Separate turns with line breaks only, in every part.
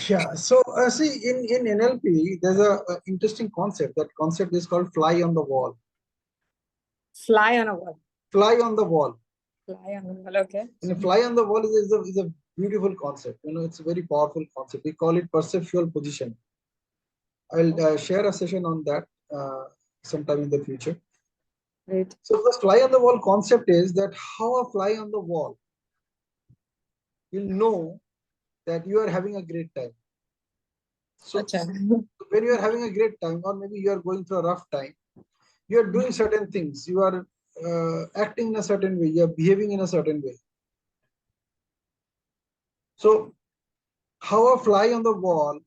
Yeah. So see, in NLP, there's a interesting concept. That concept is called fly on the wall.
Fly on a wall.
Fly on the wall.
Fly on the wall. Okay.
And fly on the wall is a beautiful concept. You know, it's a very powerful concept. We call it perceptual position. I'll share a session on that sometime in the future.
Great.
So the fly on the wall concept is that how a fly on the wall will know that you are having a great time. So when you are having a great time, or maybe you are going through a rough time, you are doing certain things. You are acting in a certain way. You are behaving in a certain way. So how a fly on the wall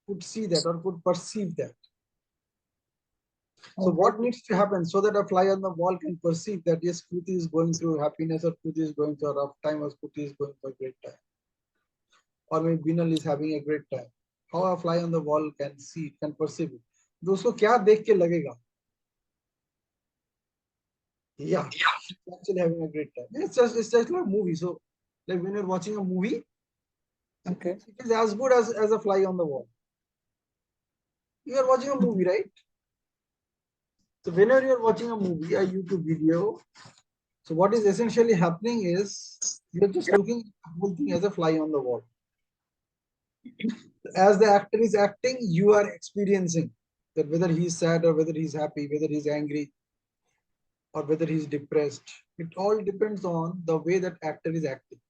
could see that or could perceive that. So what needs to happen so that a fly on the wall can perceive that yes, Kruti is going through happiness, or Kruti is going through a rough time, or Kruti is going through a great time, or maybe Binal is having a great time. How a fly on the wall can see, can perceive it. तो उसको क्या देख के लगेगा? Yeah, she's actually having a great time. It's just like a movie. So like when you're watching a movie, okay, it is as good as a fly on the wall. You are watching a movie, right? So whenever you're watching a movie, a YouTube video, so what is essentially happening is you're just looking at the whole thing as a fly on the wall. As the actor is acting, you are experiencing that whether he's sad or whether he's happy, whether he's angry or whether he's depressed. It all depends on the way that actor is acting.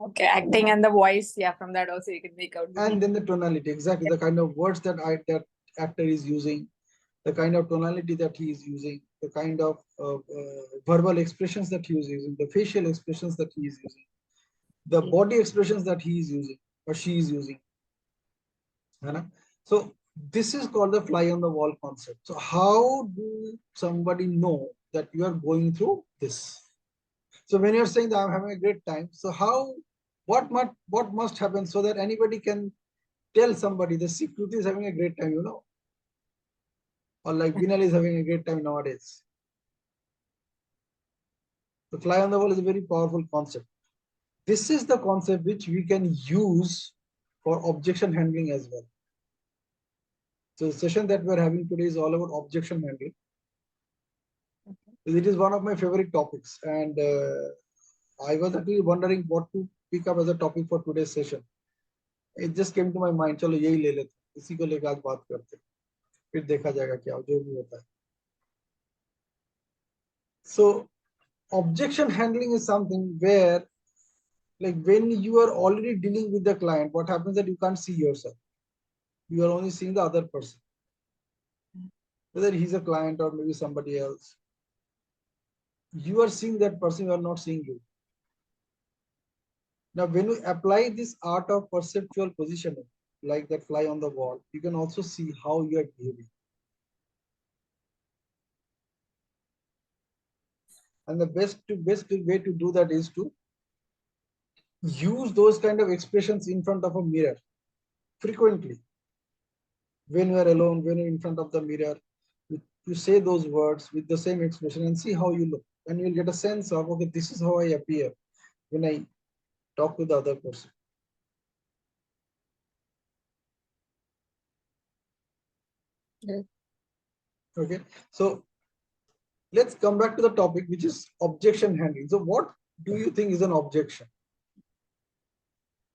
Okay, acting and the voice, yeah, from that also you can make out.
And then the tonality, exactly the kind of words that that actor is using, the kind of tonality that he is using, the kind of verbal expressions that he is using, the facial expressions that he is using, the body expressions that he is using or she is using. So this is called the fly on the wall concept. So how do somebody know that you are going through this? So when you're saying that I'm having a great time, so what must happen so that anybody can tell somebody the Kruti is having a great time, you know, or like Vinal is having a great time nowadays. The fly on the wall is a very powerful concept. This is the concept which we can use for objection handling as well. So the session that we're having today is all about objection handling. It is one of my favorite topics, and I was actually wondering what to pick up as a topic for today's session. It just came to my mind, चलो यही ले लेते, इसी को लेकर आज बात करते, फिर देखा जाएगा क्या जो भी होता है. So objection handling is something where, like when you are already dealing with the client, what happens that you can't see yourself. You are only seeing the other person, whether he's a client or maybe somebody else. You are seeing that person, you are not seeing you. Now, when you apply this art of perceptual positioning, like that fly on the wall, you can also see how you are behaving. And the best way to do that is to use those kind of expressions in front of a mirror frequently. When you are alone, when you're in front of the mirror, you say those words with the same expression and see how you look. And you'll get a sense of, okay, this is how I appear when I talk to the other person. Okay, so let's come back to the topic, which is objection handling. So what do you think is an objection?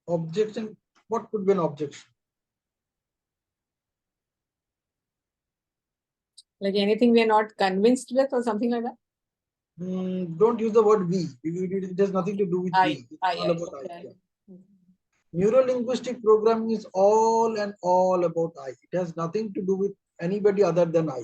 Objection, what could be an objection?
Like anything we are not convinced with or something like that?
Don't use the word we. It has nothing to do with we. It's all about I. Yeah. Neuro-linguistic programming is all about I. It has nothing to do with anybody other than I.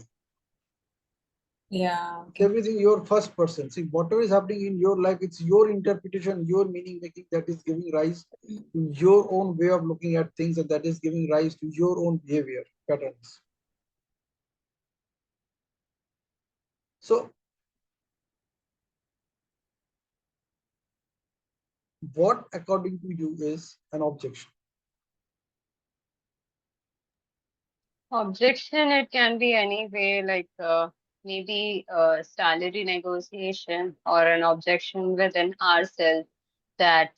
Yeah.
Okay. Everything your first person. See, whatever is happening in your life, it's your interpretation, your meaning making that is giving rise to your own way of looking at things, and that is giving rise to your own behavior patterns. So, what according to you is an objection?
Objection, it can be any way, like maybe a salary negotiation or an objection within ourselves that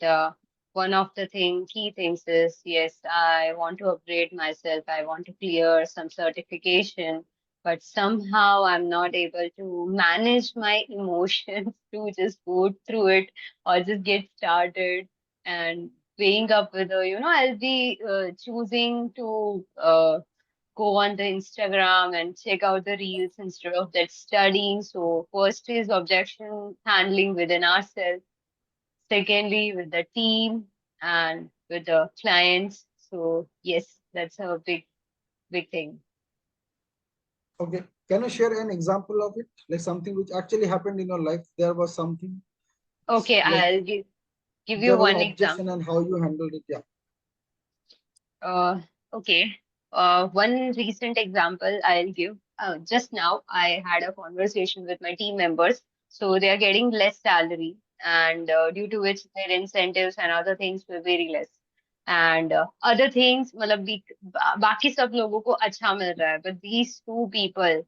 one of the key things is, yes, I want to upgrade myself. I want to clear some certification, but somehow I'm not able to manage my emotions to just go through it or just get started and weighing up with I'll be choosing to go on the Instagram and check out the reels instead of that studying. So first is objection handling within ourselves. Secondly, with the team and with the clients. So yes, that's a big thing.
Okay. Can you share an example of it? Like something which actually happened in your life? There was something
Okay,
like
I'll give you
there was
one
an
example.
objection and how you handled it. Yeah.
Uh, okay. One recent example I'll give. Just now, I had a conversation with my team members. So they are getting less salary, and due to which their incentives and other things were very less. And other things, मतलब बाकी सब लोगों को अच्छा मिल रहा है, but these two people,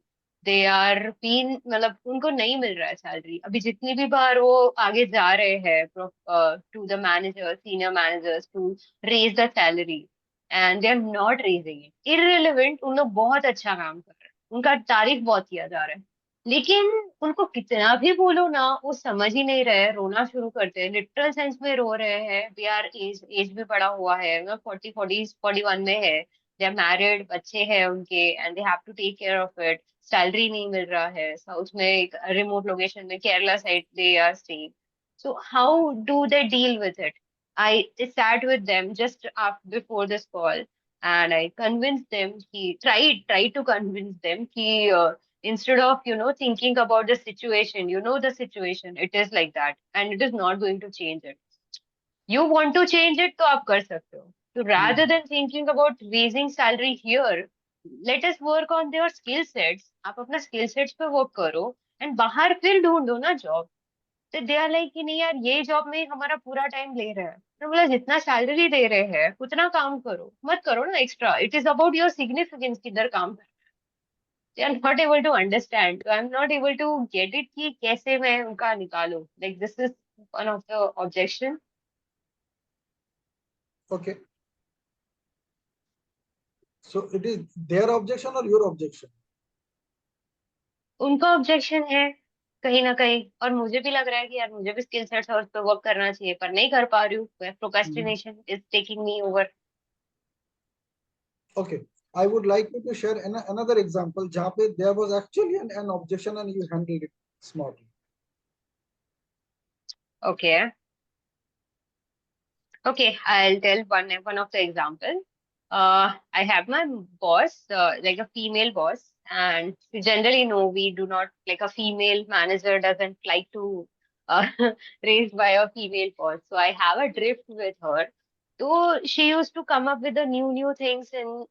they are being मतलब उनको नहीं मिल रहा है सैलरी. अभी जितनी भी बार वो आगे जा रहे हैं to the manager, senior managers to raise the salary, and they are not raising it. Irrelevant, उन लोग बहुत अच्छा काम कर रहे हैं, उनका तारीफ बहुत किया जा रहा है, लेकिन उनको कितना भी बोलो ना, वो समझ ही नहीं रहे, रोना शुरू करते हैं, लिटरल सेंस में रो रहे हैं. दे आर एज भी बड़ा हुआ है, 40 41 में है. दे आर मैरिड, बच्चे हैं उनके, and they have to take care of it. Salary नहीं मिल रहा है, साउथ में एक रिमोट लोकेशन में, Kerala side they are staying. So how do they deal with it? I sat with them just after, before this call, and I convinced them. He tried to convince them. Instead of thinking about the situation, the situation, it is like that, and it is not going to change it. You want to change it, तो आप कर सकते हो. So rather
Hmm.
than thinking about raising salary here, let us work on their skill sets. आप अपना skill sets पे work करो, and बाहर फिर ढूंढो ना job. तो दे आर लाइक कि नहीं यार, ये जॉब में हमारा पूरा टाइम ले रहे हैं. तो बोला जितना सैलरी दे रहे हैं उतना काम करो, मत करो ना extra. It is about your significance किधर काम कर. They are not able to understand. I am not able to get it कि कैसे मैं उनका निकालूं. Like this is one of the objection.
Okay. So it is their objection or your objection?
उनका objection है कहीं ना कहीं, और मुझे भी लग रहा है कि यार मुझे भी स्किल सेट्स और उस पर वर्क करना चाहिए, पर नहीं कर पा रही हूँ.
Mhm.
Procrastination is taking me over.
Okay. I would like you to share another example जहाँ पे there was actually an objection and you handled it smartly.
Okay. Okay, I'll tell one of the example. I have my boss, like a female boss, and we generally know we do not, like, a female manager doesn't like to uh, raised by a female boss. So I have a drift with her. So she used to come up with the new things in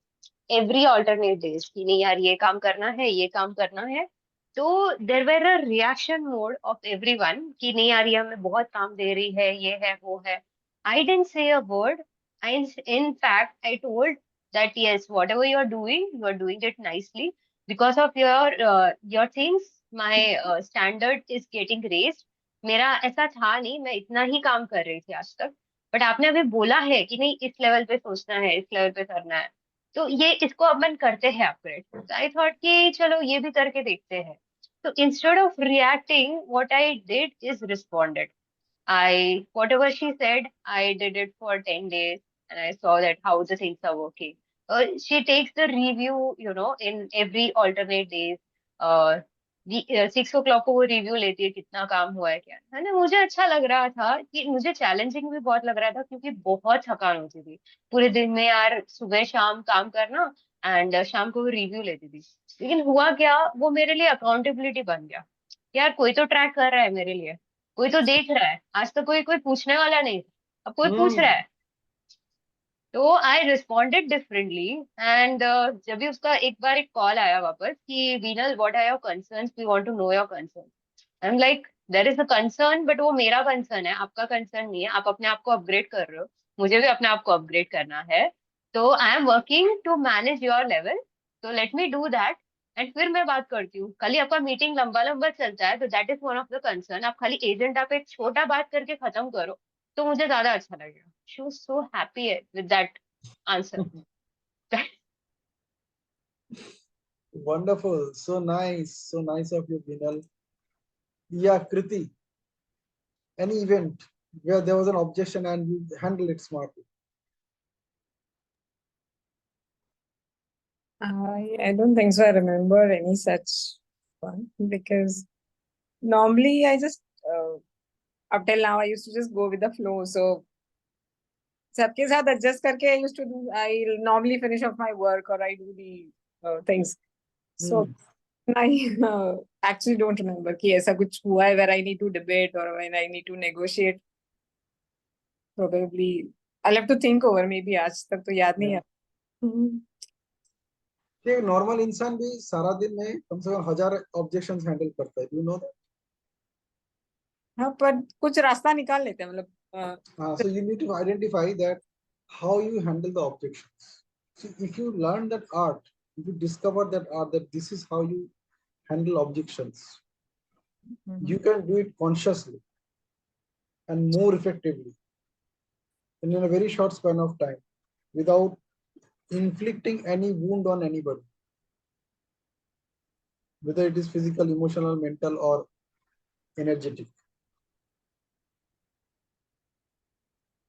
every alternate days कि नहीं यार, ये काम करना है, ये काम करना है. तो there were a reaction mode of everyone कि नहीं यार, ये हमें बहुत काम दे रही है, ये है वो है. I didn't say a word. In fact, I told that yes, whatever you are doing it nicely. Because of your things, my standard is getting raised. मेरा ऐसा था नहीं, मैं इतना ही काम कर रही थी आज तक. बट आपने अभी बोला है कि नहीं, इस लेवल पे सोचना है, इस लेवल पे करना है, तो ये इसको अपन करते हैं अपग्रेड. आई थॉट कि चलो ये भी करके देखते हैं. तो instead of reacting, what I did is responded. Whatever she said, I did it for 10 days, and I saw that how the things are working. She takes the review, in every alternate days. 6 o'clock को वो review लेती है, कितना काम हुआ है क्या है ना. मुझे अच्छा लग रहा था, कि मुझे चैलेंजिंग भी बहुत लग रहा था, क्योंकि बहुत थकान होती थी पूरे दिन में यार, सुबह शाम काम करना, एंड शाम को वो रिव्यू लेती थी. लेकिन हुआ क्या, वो मेरे लिए अकाउंटेबिलिटी बन गया. यार कोई तो ट्रैक कर रहा है मेरे लिए, कोई तो देख रहा है. आज तक कोई कोई पूछने वाला नहीं था, अब कोई पूछ रहा
Hmm.
है. तो आई रिस्पॉन्डेड डिफरेंटली. एंड जब भी उसका एक बार एक कॉल आया वापस कि Veenal, what are your concerns, we want to know your concern. I am like, there is a concern, but वो मेरा कंसर्न है, आपका कंसर्न नहीं है. आप अपने आप को अपग्रेड कर रहे हो, मुझे भी अपने आप को अपग्रेड करना है. तो I am working to manage your level, तो let me do that. And फिर मैं बात करती हूँ. खाली आपका मीटिंग लंबा लंबा चलता है, तो that is one of the concern. आप खाली एजेंडा पे एक छोटा बात करके खत्म करो, तो मुझे ज्यादा अच्छा लगेगा. she was so happy with that answer.
Wonderful. So nice. So nice of you, Binal. Yeah, Kriti. Any event where there was an objection and you handle it smartly.
I don't think so. I remember any such one because normally I just up till now I used to just go with the flow. So सबके साथ adjust करके I used to do. I normally finish off my work or I do the things. So I actually don't remember कि ऐसा कुछ हुआ है where I need to debate or when I need to negotiate. Probably I'll have to think over. Maybe आज तक तो याद नहीं है.
एक नॉर्मल इंसान भी सारा दिन में कम से कम 1000 ऑब्जेक्शंस हैंडल करता है. Do you know that?
हाँ पर कुछ रास्ता निकाल लेते हैं मतलब.
So you need to identify that how you handle the objections. So if you learn that art, if you discover that art, that this is how you handle objections, you can do it consciously and more effectively and in a very short span of time without inflicting any wound on anybody, whether it is physical, emotional, mental, or energetic.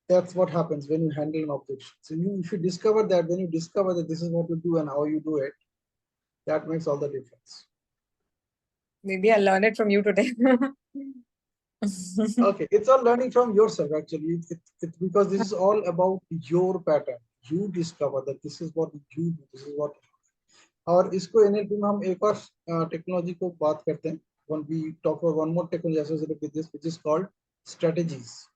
That's what happens when you handle an objection. So if you discover that, when you discover that this is what you do and how you do it, that makes all the difference.
Maybe I'll learn it from you today.
Okay, it's all learning from yourself actually. It's because this is all about your pattern. You discover that this is what you do, this is what. और इसको NLP में हम एक और technology को बात करते हैं. When we talk about one more technology associated with this, which is called strategies.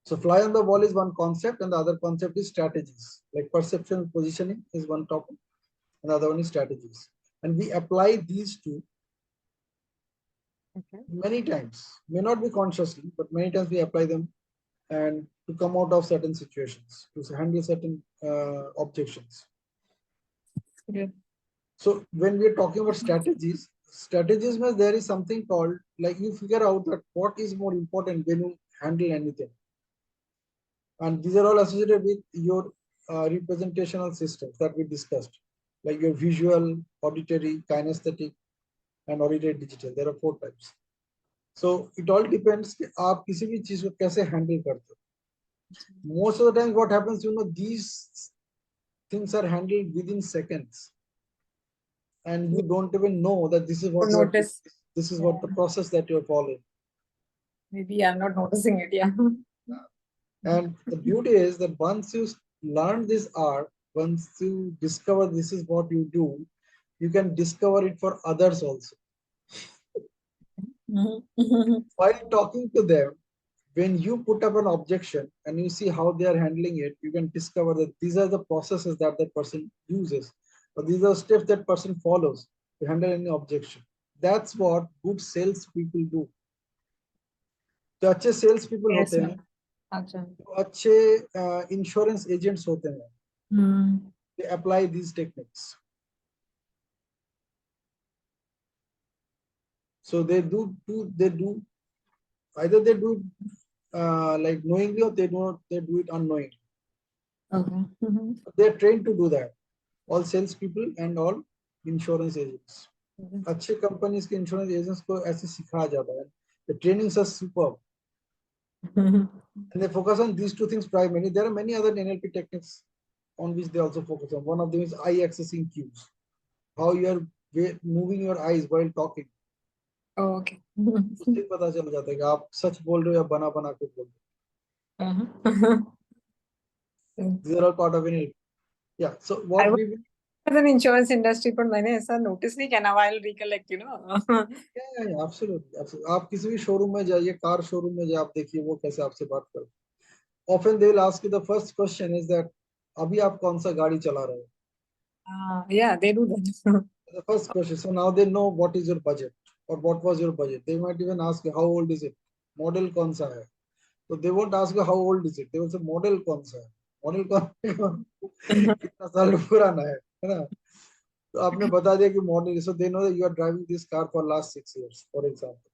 So fly on the wall is one concept, and the other concept is strategies. Like perceptual positioning is one topic, and the other one is strategies. And we apply these two many times. May not be consciously, but many times we apply them and to come out of certain situations, to handle certain objections.
Okay.
So when we're talking about strategies means there is something called, like, you figure out that what is more important when you handle anything. And these are all associated with your representational systems that we discussed, like your visual, auditory, kinesthetic, and auditory digital. There are 4 types. So it all depends कि आप किसी भी चीज को कैसे handle करते हो. Most of the time what happens, these things are handled within seconds. And you don't even know that this is what this is what the process that you're following.
Maybe I'm not noticing it. Yeah.
And the beauty is that once you learn this art, once you discover this is what you do, you can discover it for others also. While talking to them, when you put up an objection and you see how they are handling it, you can discover that these are the processes that that person uses, or these are steps that person follows to handle any objection. That's what good sales people do. जो अच्छे sales people होते हैं, अच्छे insurance agents होते हैं, they apply these techniques. So they do either they do like knowingly or they do it unknowingly.
Okay.
They are trained to do that. All sales people and all insurance agents. अच्छे companies के insurance agents को ऐसे सिखाया जाता है. The trainings are superb. And they focus on these 2 things primarily. There are many other NLP techniques on which they also focus on. One of them is eye accessing cues. How you are moving your eyes while talking.
Okay.
उससे पता चल जाता है कि आप सच बोल रहे हो या बना बना के बोल रहे हो. These are all part of NLP. Yeah. So what we will.
As an insurance industry, but मैंने ऐसा notice नहीं किया ना. I'll recollect,
Yeah, absolutely. आप किसी भी शोरूम में जाइए, कार शोरूम में जाइए, आप देखिए वो कैसे आपसे बात करते हैं. Often they will ask you, the first question is that अभी आप कौन सा गाड़ी चला रहे हो?
Yeah, they do that.
The first question. So now they know what is your budget or what was your budget. They might even ask you how old is it, model कौन सा है. So they won't ask you how old is it. They will say model कौन सा है, model कौन कितना साल पुराना है ना. तो आपने बता दिया कि model. So they know that you are driving this car for last 6 years, for example.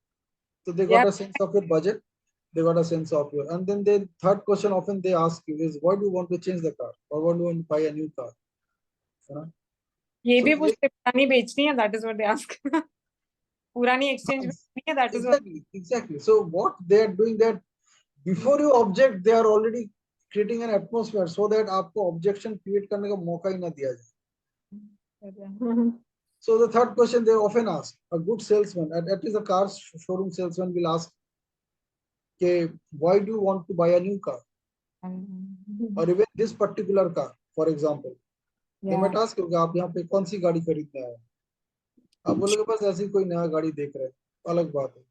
So they got a sense of your budget. they got a sense of you. And then the third question often they ask you is, why do you want to change the car, or why do you want to buy a new car?
ये
So
भी पूछते पुरानी बेचनी है, that is what they ask. पुरानी exchange में है, that is what.
Exactly. So what they are doing, that before you object, they are already creating an atmosphere so that आपको objection create करने का मौका ही ना दिया जाए. So the third question they often ask, a good salesman, at least a car showroom salesman will ask, okay, why do you want to buy a new car? Or even this particular car, for example. They might ask you, आप यहाँ पे कौन सी गाड़ी खरीदना है? आप बोलोगे बस ऐसी कोई नया गाड़ी देख रहे हैं, अलग बात है.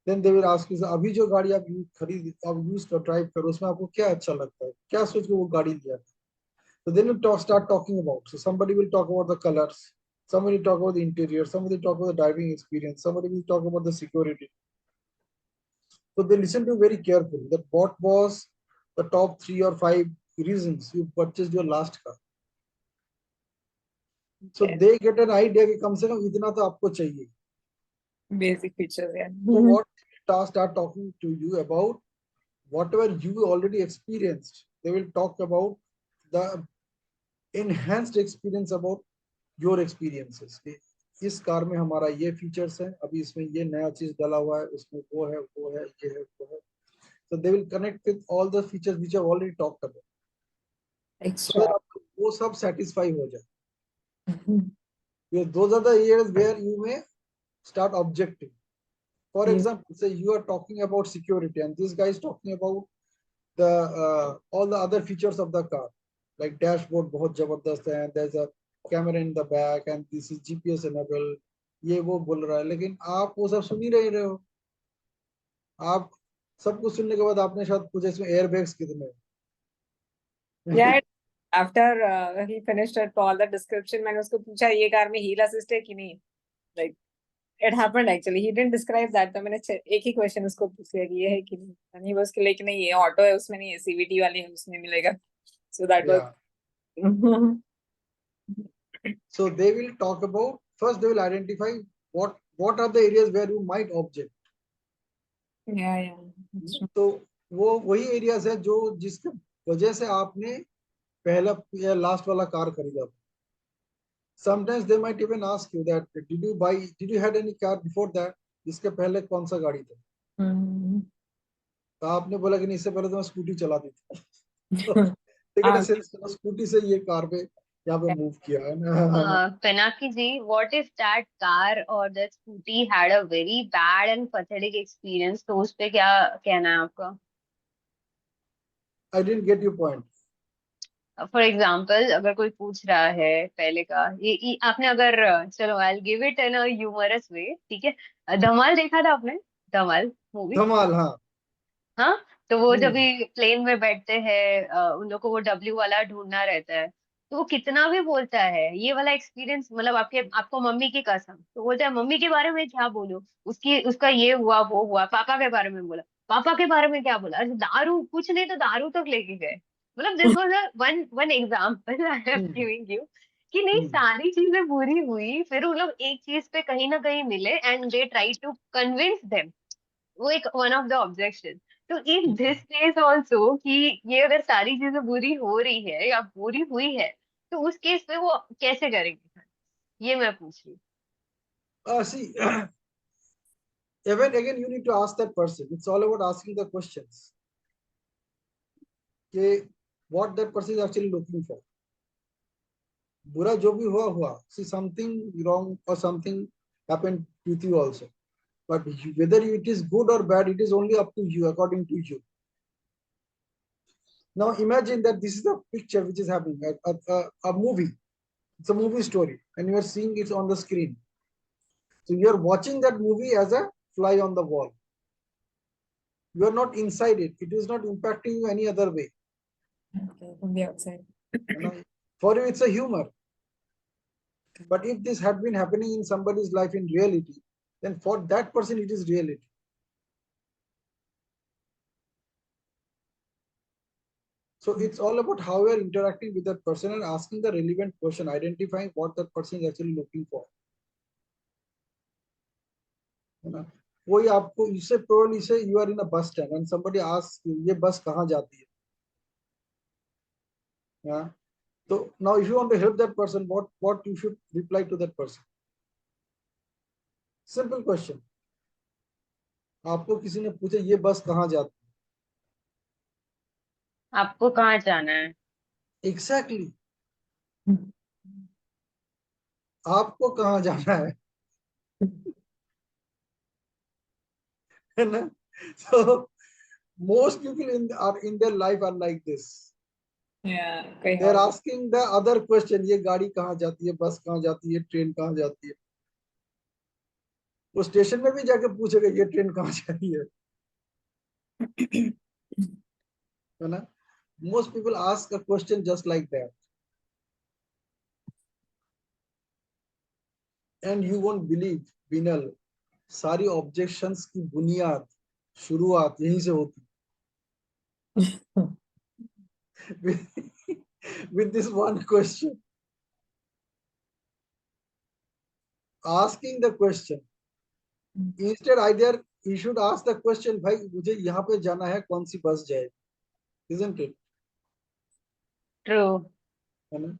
Then they will ask you, अभी जो गाड़ी आप यूज ड्राइव करो, उसमें आपको क्या अच्छा लगता है, क्या सोच के वो गाड़ी लिया? So then you start talking about. So somebody will talk about the colors, somebody talk about the interior, somebody talk about the driving experience, somebody will talk about the security. So they listen to you very carefully. That what was the top 3 or 5 reasons you purchased your last car. So they get an idea कि कम से कम इतना तो आपको चाहिए.
Basic features, yeah.
So what they start talking to you about whatever you already experienced. They will talk about the enhanced experience about your experiences. इस car में हमारा ये फीचर्स है, अभी इसमें ये नया चीज डाला हुआ है, उसमें वो है, ये है, वो है. So they will connect with all the features which I've already talked about.
Extra.
So वो सब satisfy हो जाए. Those are the areas where you may start objecting. For example, say you are talking about security and this guy is talking about the all the other features of the car, like dashboard बहुत जबरदस्त है, and there's a camera in the back and this is GPS enabled. ये वो बोल रहा है, लेकिन आप वो सब सुन ही रहे हो. आप सब कुछ सुनने के बाद आपने शायद पूछा इसमें एयरबैग्स कितने हैं.
Yeah, after he finished all the description, मैंने उसको पूछा ये कार में हील असिस्ट है कि नहीं. Like it happened actually. He didn't describe that. तो मैंने एक ही क्वेश्चन उसको पूछ लिया कि ये है कि नहीं. And he was like नहीं, ये ऑटो है, उसमें नहीं है, CVT वाली है, उसमें मिलेगा. So that was.
So they will talk about, first they will identify what are the areas where you might object.
Yeah.
तो वो वही एरियाज है जो जिसके वजह से आपने पहला या लास्ट वाला कार खरीदा. Sometimes they might even ask you that did you had any car before that? इसके पहले कौन सा गाड़ी था? तो आपने बोला कि नहीं, इससे पहले तो मैं स्कूटी चलाती थी. स्कूटी से ये कार पे यहाँ पे मूव किया है ना.
Pinaki ji, what if that car or that scooty had a very bad and pathetic experience? तो उस पे क्या कहना है आपका?
I didn't get your point.
For example अगर कोई पूछ रहा है पहले का ये आपने अगर चलो I give it in a humorous way, ठीक है. धमाल देखा था आपने? धमाल मूवी.
धमाल, हाँ.
हाँ, तो वो जब भी प्लेन में बैठते हैं उन लोग को वो डब्ल्यू वाला ढूंढना रहता है, तो वो कितना भी बोलता है ये वाला एक्सपीरियंस, मतलब आपको मम्मी की कसम, तो बोलता है मम्मी के बारे में क्या बोलूं, उसका ये हुआ वो हुआ, पापा के बारे में बोला, पापा के बारे में क्या बोला, अरे दारू, कुछ नहीं तो दारू तक लेके गए. मतलब this was a one example I am giving you कि नहीं सारी चीजें बुरी हुई, फिर वो लोग एक चीज पे कहीं ना कहीं मिले and they try to convince them. वो एक वन ऑफ द ऑब्जेक्शन. तो इन दिस केस ऑल्सो कि ये अगर सारी चीजें बुरी हो रही है या बुरी हुई है, तो उस केस पे वो कैसे करेंगे, ये मैं पूछ रही हूँ.
See, even again you need to ask that person. It's all about asking the questions. कि what that person is actually looking for. बुरा जो भी हुआ, see something wrong or something happened with you also. But whether it is good or bad, it is only up to you, according to you. Now imagine that this is a picture which is happening, a movie. It's a movie story and you are seeing it on the screen. So you are watching that movie as a fly on the wall. You are not inside it. It is not impacting you any other way.
Okay, from the outside.
For you, it's a humor. But if this had been happening in somebody's life in reality, then for that person, it is reality. So it's all about how we are interacting with that person and asking the relevant question, identifying what that person is actually looking for. कोई आपको इसे probably say you are in a bus stand and somebody asks you ये बस कहाँ जाती है? Yeah. So now if you want to help that person, what you should reply to that person? Simple question. आपको किसी ने पूछा ये बस कहाँ जाती
आपको कहाँ जाना है?
है? Exactly. आपको कहाँ जाना है ना? So most people in their life are like this.
Yeah,
They are asking the other question, ये गाड़ी कहाँ जाती है, बस कहाँ जाती है, ट्रेन कहाँ जाती है? वो स्टेशन में भी जाके पूछेगा ये ट्रेन कहाँ जा रही है ना? Most people ask a question just like that. And you won't believe, Binal, सारी objections की बुनियाद, शुरुआत यहीं से होती with this one question. Asking the question. Instead, either you should ask the question, भाई मुझे यहाँ पे जाना है, कौन सी बस जाए? Isn't it?
True.
है ना?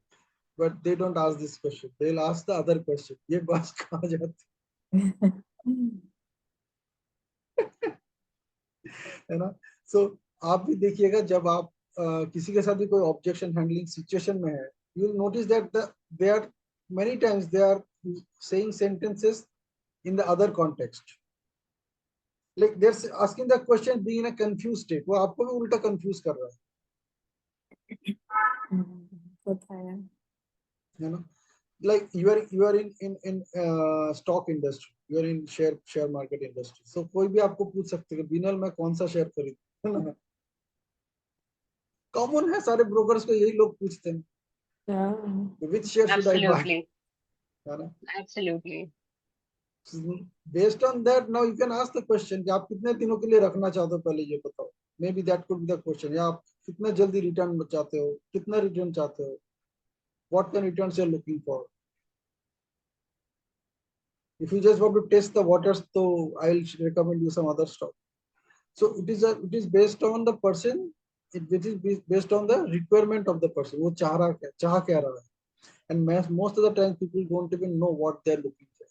But they don't ask this question. They'll ask the other question. ये बस कहाँ जाती है ना? So आप भी देखिएगा जब आप किसी के साथ भी कोई ऑब्जेक्शन हैंडलिंग सिचुएशन में है, you will notice that they are many times they are saying sentences in the other context. Like they're asking the question being in a confused state. वो आपको भी उल्टा confuse कर रहा है ना? Like you are in stock industry, you are in share market industry. So कोई भी आपको पूछ सकते हैं बिनल मैं कौन सा शेयर खरीदूं, है ना? कॉमन है, सारे ब्रोकर्स को यही लोग पूछते हैं, which share should I buy?
Absolutely.
है ना?
Absolutely.
Based on that, now you can ask the question कि आप कितने दिनों के लिए रखना चाहते हो, पहले ये बताओ. Maybe that could be the question. या आप कितने जल्दी रिटर्न चाहते हो, कितना रिटर्न चाहते हो, what kind of returns you're looking for. If you just want to test the waters, so I'll recommend you some other stuff. So it is based on the person, it is based on the requirement of the person. वो चाह क्या रहा है. And most of the time people don't even know what they're looking for.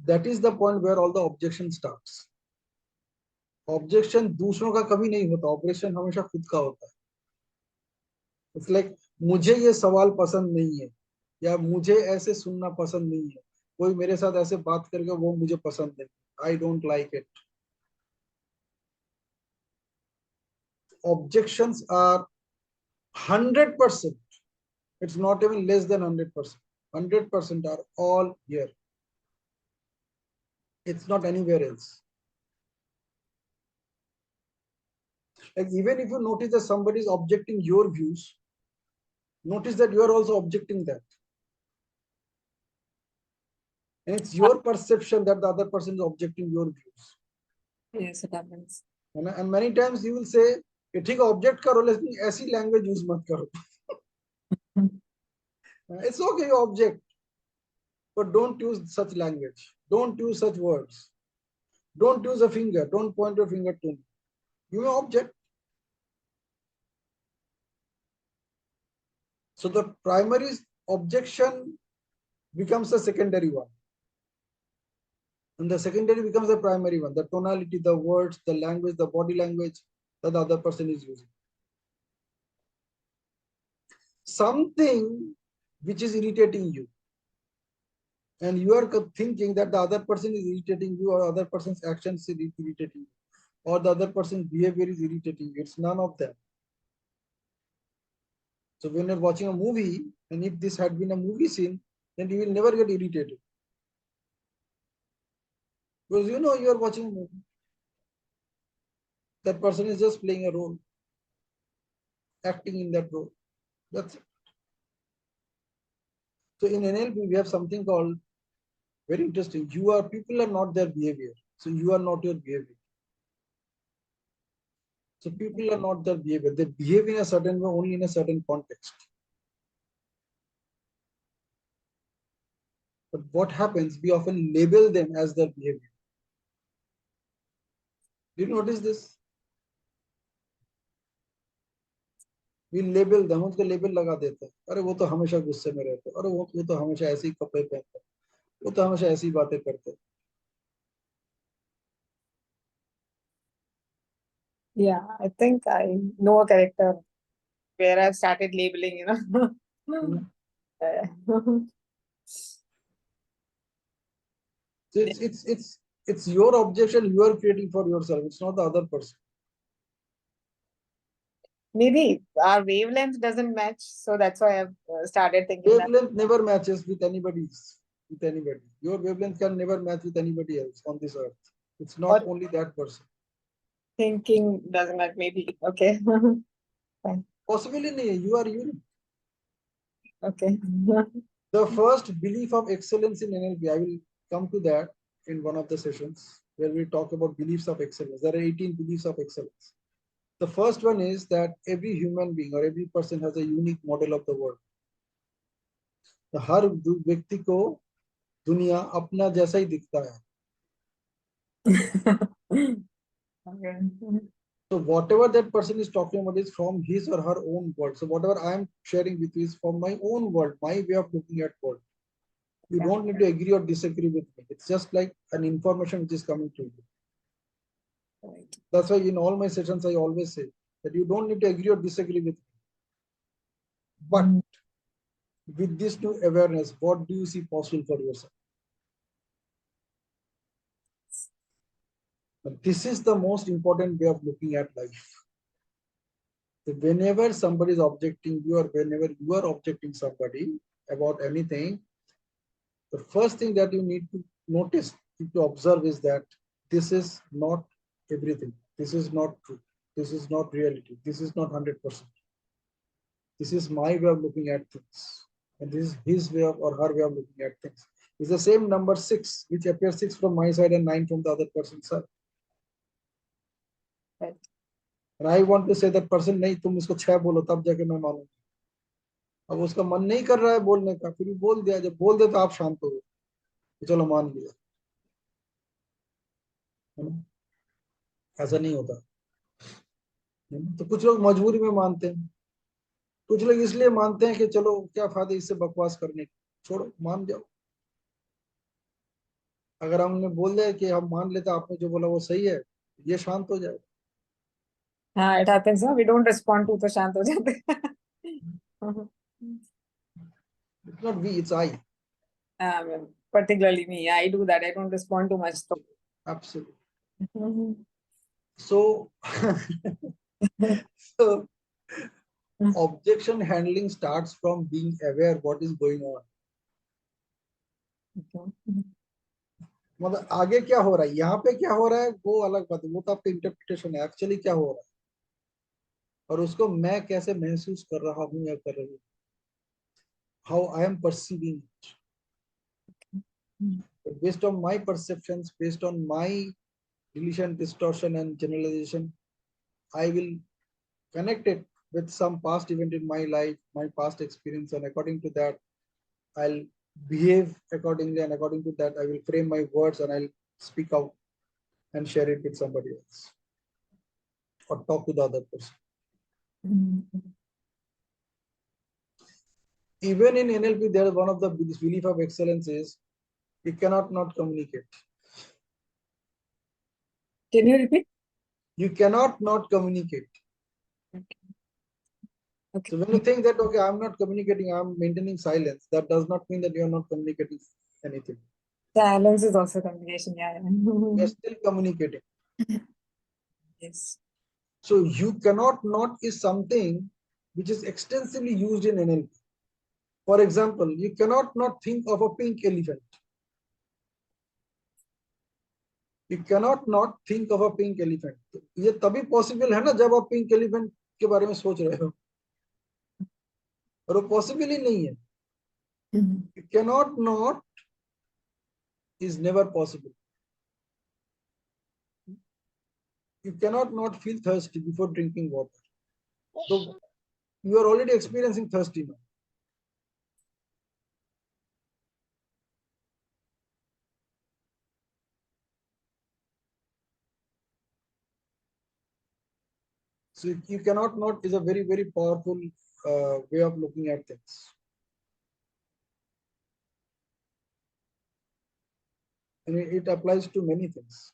That is the point where all the objection starts. Objection दूसरों का कभी नहीं होता, ऑब्जेक्शन हमेशा खुद का होता है. It's like मुझे ये सवाल पसंद नहीं है, या मुझे ऐसे सुनना पसंद नहीं है, कोई मेरे साथ ऐसे बात करके वो मुझे पसंद नहीं, I don't like it. Objections are 100%. It's not even less than 100%. 100% are all here. It's not anywhere else. Like even if you notice that somebody is objecting your views, notice that you are also objecting that. And it's your perception that the other person is objecting your views.
Yes, it happens.
And many times you will say, ठीक है object करो लेकिन ऐसी language use मत करो. It's okay, you object, but don't use such language. Don't use such words. Don't use a finger. Don't point your finger to me. You may object. So the primary objection becomes a secondary one. And the secondary becomes the primary one. The tonality, the words, the language, the body language that the other person is using. Something which is irritating you. And you are thinking that the other person is irritating you, or other person's actions is irritating you, or the other person's behavior is irritating you. It's none of them. So when you're watching a movie, and if this had been a movie scene, then you will never get irritated. Because you know you are watching a movie. That person is just playing a role, acting in that role. That's it. So in NLP, we have something called, very interesting, people are not their behavior. So you are not your behavior. So people are not their behavior. They behave in a certain way only in a certain context. But what happens, we often label them as their behavior. Do you notice this? We label them, उसको label लगा देते हैं, अरे वो तो हमेशा गुस्से में रहते हैं, अरे वो तो हमेशा ऐसे ही कपड़े पहनते हैं, वो तो हमेशा ऐसी बातें करते हैं.
Yeah, I think I know a character where I've started labeling, you know.
So it's your objection you are creating for yourself. It's not the other person.
Maybe our wavelength doesn't match, so that's why I've started thinking that.
Wavelength never matches with anybody's. With anybody, your wavelength can never match with anybody else on this earth. It's not only that person.
Thinking doesn't match. Maybe okay. Fine.
Possibly nahi, you are unique.
Okay.
The first belief of excellence in NLP, I will come to that in one of the sessions where we talk about beliefs of excellence. There are 18 beliefs of excellence. The first one is that every human being or every person has a unique model of the world. तो हर व्यक्ति को दुनिया अपना जैसा ही दिखता है.
Okay.
So whatever that person is talking about is from his or her own world. So whatever I am sharing with you is from my own world, my way of looking at world. You don't need to agree or disagree with me. It's just like an information which is coming to you.
Right.
That's why in all my sessions, I always say that you don't need to agree or disagree with me. But with this new awareness, what do you see possible for yourself? But this is the most important way of looking at life. So whenever somebody is objecting you or whenever you are objecting somebody about anything, the first thing that you need to notice, to observe is that this is not everything. This is not true. This is not reality. This is not 100%. This is my way of looking at things. And this is his way of or her way of looking at things. It's the same number 6, which appears 6 from my side and 9 from the other person's side.
Right.
And I want to say that person, नहीं तुम इसको 6 बोलो तब जाके मैं मानूंगा. अब उसका मन नहीं कर रहा है बोलने का, फिर भी बोल दिया. जब बोल दे तो आप शांत हो गए, चलो मान लिया. ऐसा नहीं होता. तो कुछ लोग मजबूरी में मानते हैं, कुछ लोग इसलिए मानते हैं कि चलो क्या फायदा इससे बकवास करने की, छोड़ो मान जाओ. अगर हमने बोल दिया कि हम मान लेते आपने जो बोला वो सही है, ये शांत हो जाए.
हाँ, it happens. We don't respond to तो शांत हो जाते.
It's not we, it's I.
Particularly me, I do that. I don't respond too much.
Absolutely. So, so objection handling starts from being aware what is going on. मतलब आगे क्या हो रहा है, यहाँ पे क्या हो रहा है वो अलग बात है, वो तो आपका इंटरप्रिटेशन है. एक्चुअली क्या हो रहा है और उसको मैं कैसे महसूस कर रहा हूँ या कर रही हूँ, how I am perceiving it. Based on my perceptions, based on my deletion, distortion, and generalization, I will connect it with some past event in my life, my past experience, and according to that, I'll behave accordingly, and according to that, I will frame my words and I'll speak out and share it with somebody else or talk to the other person. Even in NLP, there is one of the belief of excellence is you cannot not communicate.
Can you repeat?
You cannot not communicate.
Okay.
So when you think that, okay, I'm not communicating, I'm maintaining silence, that does not mean that you are not communicating anything.
Silence is also communication. Yeah.
You are still communicating.
Yes.
So you cannot not is something which is extensively used in NLP. For example, you cannot not think of a pink elephant. You cannot not think of a pink elephant. ये तभी possible है ना जब आप pink elephant के बारे में सोच रहे हो, और वो possible ही नहीं है. You cannot not is never possible. You cannot not feel thirsty before drinking water. So you are already experiencing thirsty now. So you cannot not is a very, very powerful way of looking at things. And it applies to many things.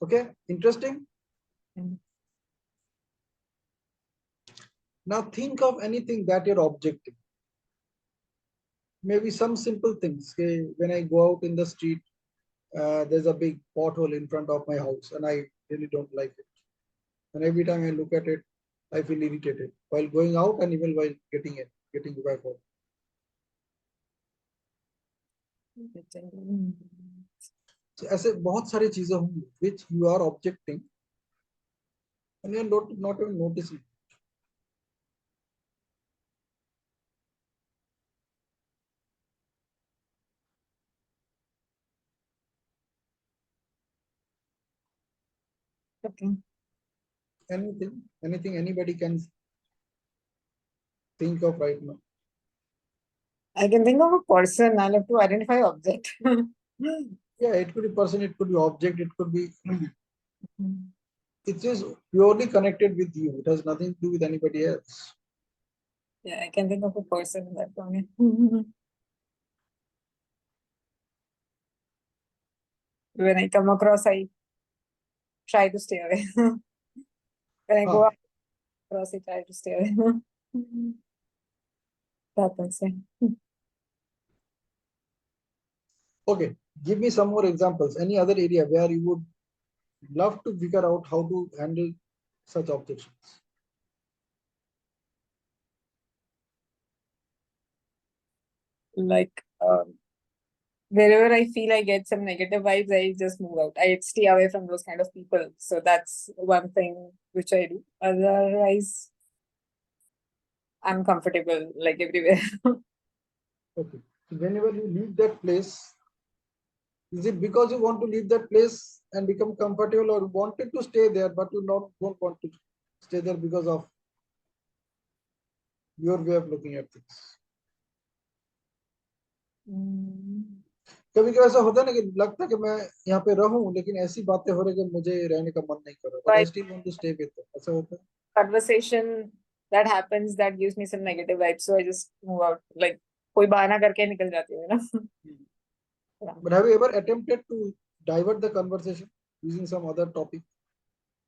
Okay, interesting. Now think of anything that you're objecting. Maybe some simple things. Okay, when I go out in the street, there's a big pothole in front of my house, and I really don't like it. And every time I look at it, I feel irritated while going out and even while getting back home. So ऐसे बहुत सारी चीजें होंगी which you are objecting and you're not even noticing.
Okay.
Anything anybody can think of right now.
I can think of a person. I'll have to identify object.
Yeah, it could be person, it could be object, it could be. It is purely connected with you. It has nothing to do with anybody else.
Yeah, I can think of a person in that one. When I come across, I try to stay away. When I go across, I try to stay away. That happens. Yeah.
Okay, give me some more examples. Any other area where you would love to figure out how to handle such objections?
Like wherever I feel I get some negative vibes, I just move out. I stay away from those kind of people. So that's one thing which I do. Otherwise, I'm comfortable like everywhere.
Okay, so whenever you leave that place, is it because you want to leave that place and become comfortable, or wanted to stay there but you don't want to stay there because of your way of looking at things? कभी कभी ऐसा होता है ना कि लगता है कि मैं यहाँ पे रहूं लेकिन ऐसी बातें हो रही कि मुझे रहने का मन नहीं कर रहा, but I still want to stay with them. ऐसा होता है?
Conversation that happens that gives me some negative vibes, so I just move out. Like कोई बहाना करके निकल जाती हूँ ना.
But have you ever attempted to divert the conversation using some other topic?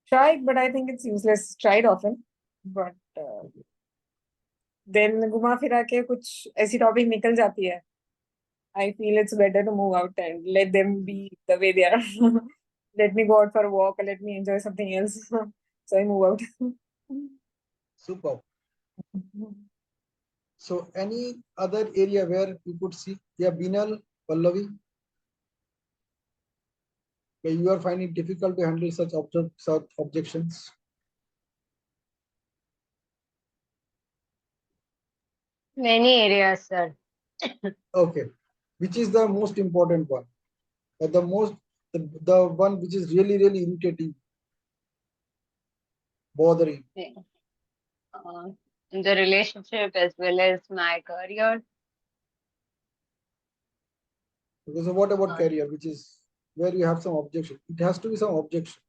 Tried, but I think it's useless. Tried often, but then घुमा फिरा के कुछ ऐसी टॉपिक निकल जाती है. I feel it's better to move out and let them be the way they are. Let me go out for a walk or let me enjoy something else. So I move out.
Super. So any other area where you could see, yeah, Binal, Pallavi, where you are finding it difficult to handle such objections?
Many areas, sir.
Okay, which is the most important one? The one which is really, really irritating, bothering.
Yeah. In the relationship as well as my career.
Because what about career, which is where you have some objection? It has to be some objection.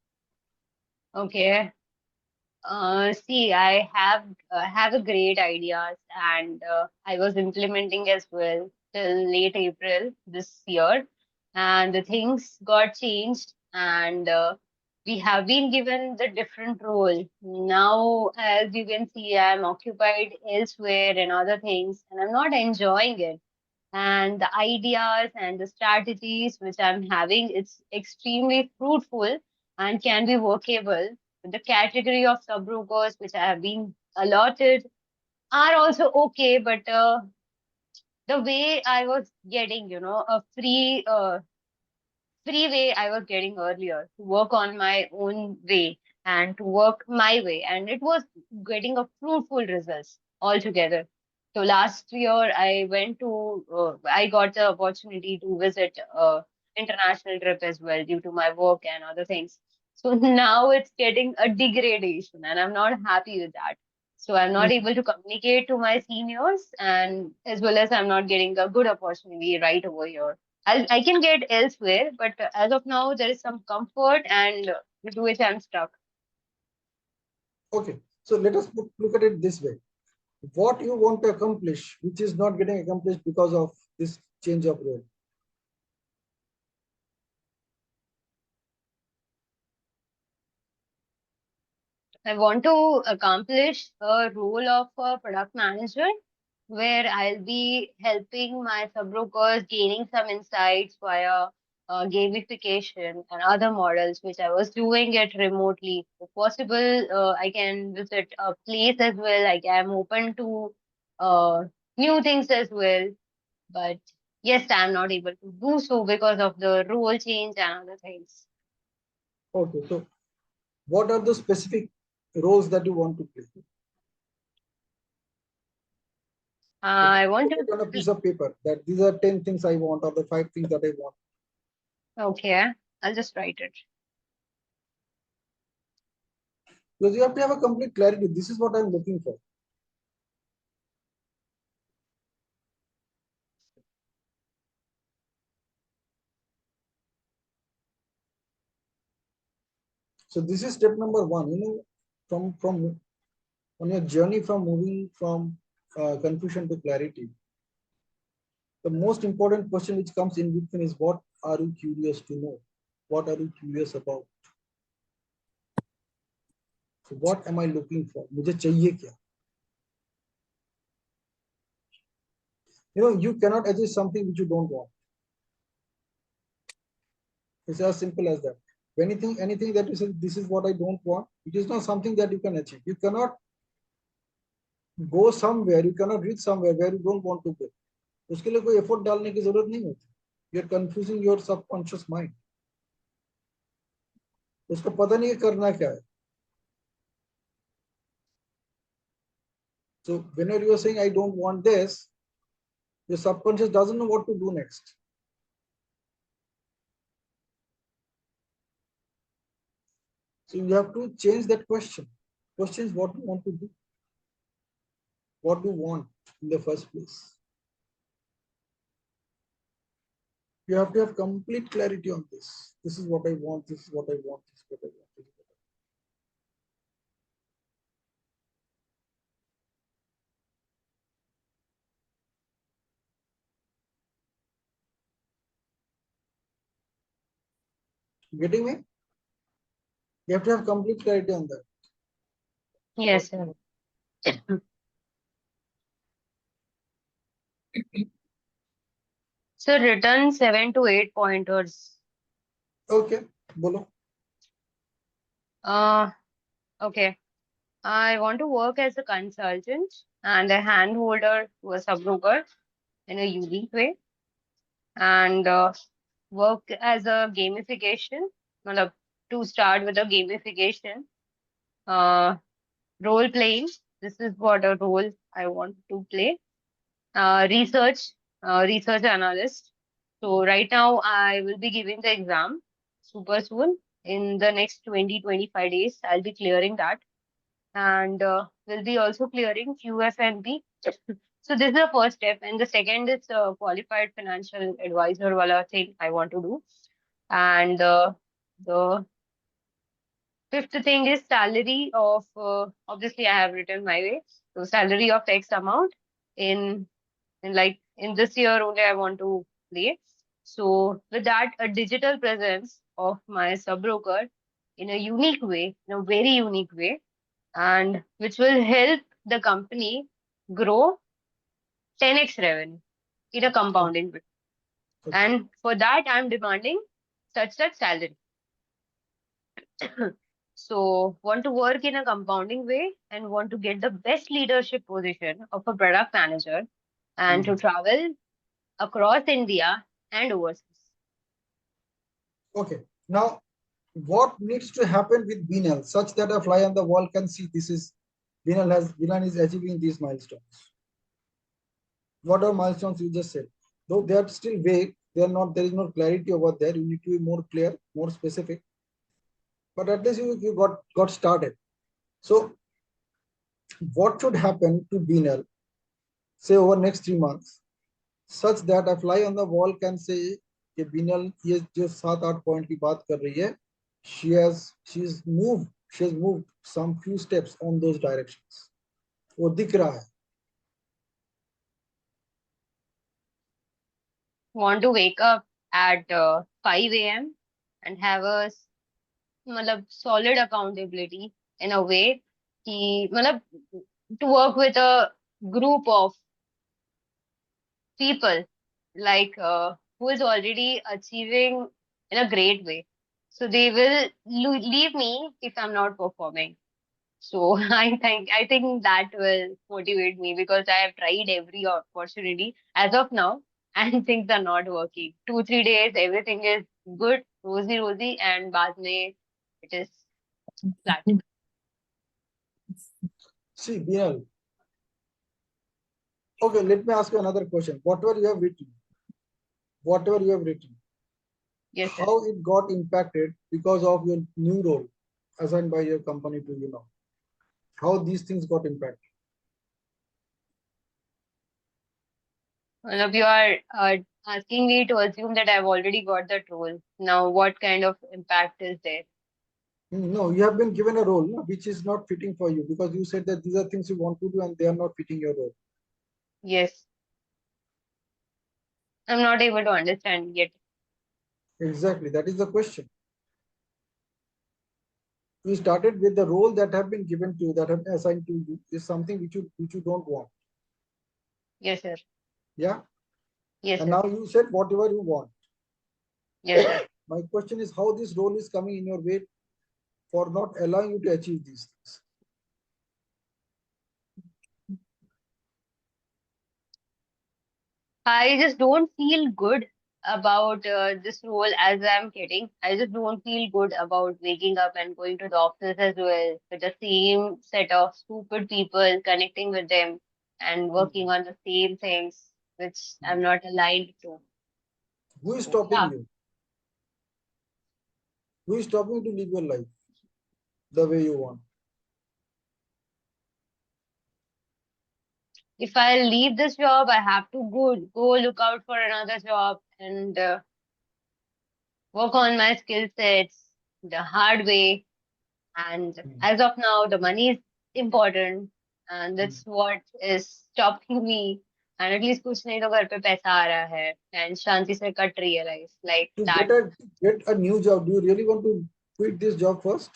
Okay. See, I have a great ideas, and I was implementing as well till late April this year, and the things got changed, and we have been given the different role. Now, as you can see, I'm occupied elsewhere and other things, and I'm not enjoying it. And the ideas and the strategies which I'm having, it's extremely fruitful and can be workable. The category of sub-brokers which I have been allotted are also okay, but the way I was getting, a free way I was getting earlier to work on my own way and to work my way. And it was getting a fruitful results altogether. So last year I got the opportunity to visit international trip as well due to my work and other things. So now it's getting a degradation and I'm not happy with that. So I'm not able to communicate to my seniors and as well as I'm not getting a good opportunity right over here. I can get elsewhere, but as of now, there is some comfort, and due to which I'm stuck.
Okay, so let us look at it this way. What you want to accomplish, which is not getting accomplished because of this change of role.
I want to accomplish a role of a product manager where I'll be helping my sub-brokers gaining some insights via gamification and other models, which I was doing it remotely. If possible, I can visit a place as well. Like I'm open to uh, new things as well. But yes, I'm not able to do so because of the role change and other things.
Okay, so what are the specific roles that you want to play?
I want
Put it on a
to.
piece of paper that these are 10 things I want or the 5 things that I want.
Okay, I'll just write it.
Because you have to have a complete clarity. This is what I'm looking for. So this is step number 1. From on your journey from moving from confusion to clarity, the most important question which comes in between is what are you curious to know? What are you curious about? So what am I looking for? मुझे चाहिए क्या? You cannot achieve something which you don't want. It's as simple as that. Anything that you say, this is what I don't want, it is not something that you can achieve. You cannot go somewhere, you cannot reach somewhere where you don't want to go. उसके लिए कोई effort डालने की जरूरत नहीं होती. You are confusing your subconscious mind. उसको पता नहीं है करना क्या है. So whenever you are saying I don't want this, your subconscious doesn't know what to do next. So you have to change that question. Question is what you want to do. What do you want in the first place? You have to have complete clarity on this. This is what I want. This is what I want. This is what I want. This is what I want. Getting me? You have to have complete clarity on that.
Yes, sir. So written 7 to 8 pointers.
Okay, bolo.
Okay. I want to work as a consultant and a handholder to a subbroker in a unique way, and work as a gamification. Matlab, to start with a gamification, uh, role playing. This is what a role I want to play. Research, research analyst. So right now I will be giving the exam super soon. In the next 20-25 days, I'll be clearing that, and we'll be also clearing QFNB. So this is the first step, and the second is qualified financial advisor wala thing I want to do, and the fifth thing is salary of obviously I have written my way, so salary of X amount in in this year only I want to play. So with that, a digital presence of my sub broker in a unique way, in a very unique way, and which will help the company grow 10x revenue in a compounding way.
Okay.
And for that, I'm demanding such salary. So want to work in a compounding way and want to get the best leadership position of a product manager and to travel across India and overseas.
Okay. Now, what needs to happen with Binal such that a fly on the wall can see this is Binal is achieving these milestones? What are milestones you just said? Though they are still vague, they are not. There is no clarity over there. You need to be more clear, more specific. But at least you got started. So, what should happen to Binal, say over next 3 months, such that a fly on the wall can say कि बिनल ये जो 7-8 point की बात कर रही है, she's moved some few steps on those directions. वो दिख रहा है.
Want to wake up at 5 a.m. and have a मतलब solid accountability in a way कि मतलब to work with a group of people like who is already achieving in a great way. So they will leave me if I'm not performing. So I think that will motivate me because I have tried every opportunity as of now and things are not working. 2-3 days everything is good, rosy, and बाद में it is flat.
See, Binal. Okay, let me ask you another question. Whatever you have written,
Yes, sir.
how it got impacted because of your new role assigned by your company to you now? How these things got impacted?
Well, you are asking me to assume that I've already got that role. Now, what kind of impact is there?
No, you have been given a role which is not fitting for you because you said that these are things you want to do and they are not fitting your role.
Yes. I'm not able to understand yet.
Exactly, that is the question. You started with the role that have been given to you, that have been assigned to you, is something which you don't want.
Yes, sir.
Yeah.
Yes,
And
sir.
now you said whatever you want.
Yes, sir.
My question is how this role is coming in your way for not allowing you to achieve these things.
I just don't feel good about this role as I'm getting. I just don't feel good about waking up and going to the office as well with the same set of stupid people, connecting with them and working on the same things which I'm not aligned to.
Who is
So,
stopping
yeah.
you? Who is stopping you to live your life the way you want?
If I leave this job, I have to go look out for another job and work on my skill sets the hard way. And as of now, the money is important, and that's what is stopping me. And at least कुछ नहीं तो घर पे पैसा आ रहा है and शांति से cut रही है life like
To
that.
get a new job, do you really want to quit this job first?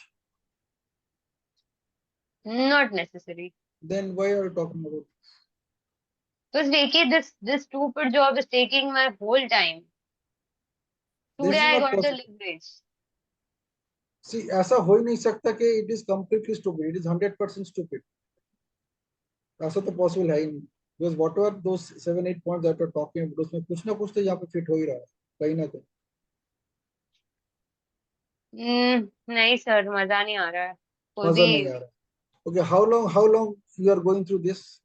Not necessary.
Then why are you talking about?
Because Vicky, this stupid job is taking my whole time.
This
Today
is
I
not
got the
possible.
leverage.
See, ऐसा हो ही नहीं सकता कि it is completely stupid. It is 100% stupid. ऐसा तो possible है ही नहीं. Because whatever those 7-8 points that you're talking about, उसमें कुछ ना कुछ तो यहाँ पे fit हो ही रहा है, कहीं ना कहीं.
नहीं सर मजा नहीं आ रहा है कोई
मजा
भी.
नहीं आ रहा. Okay, how long you are going through this?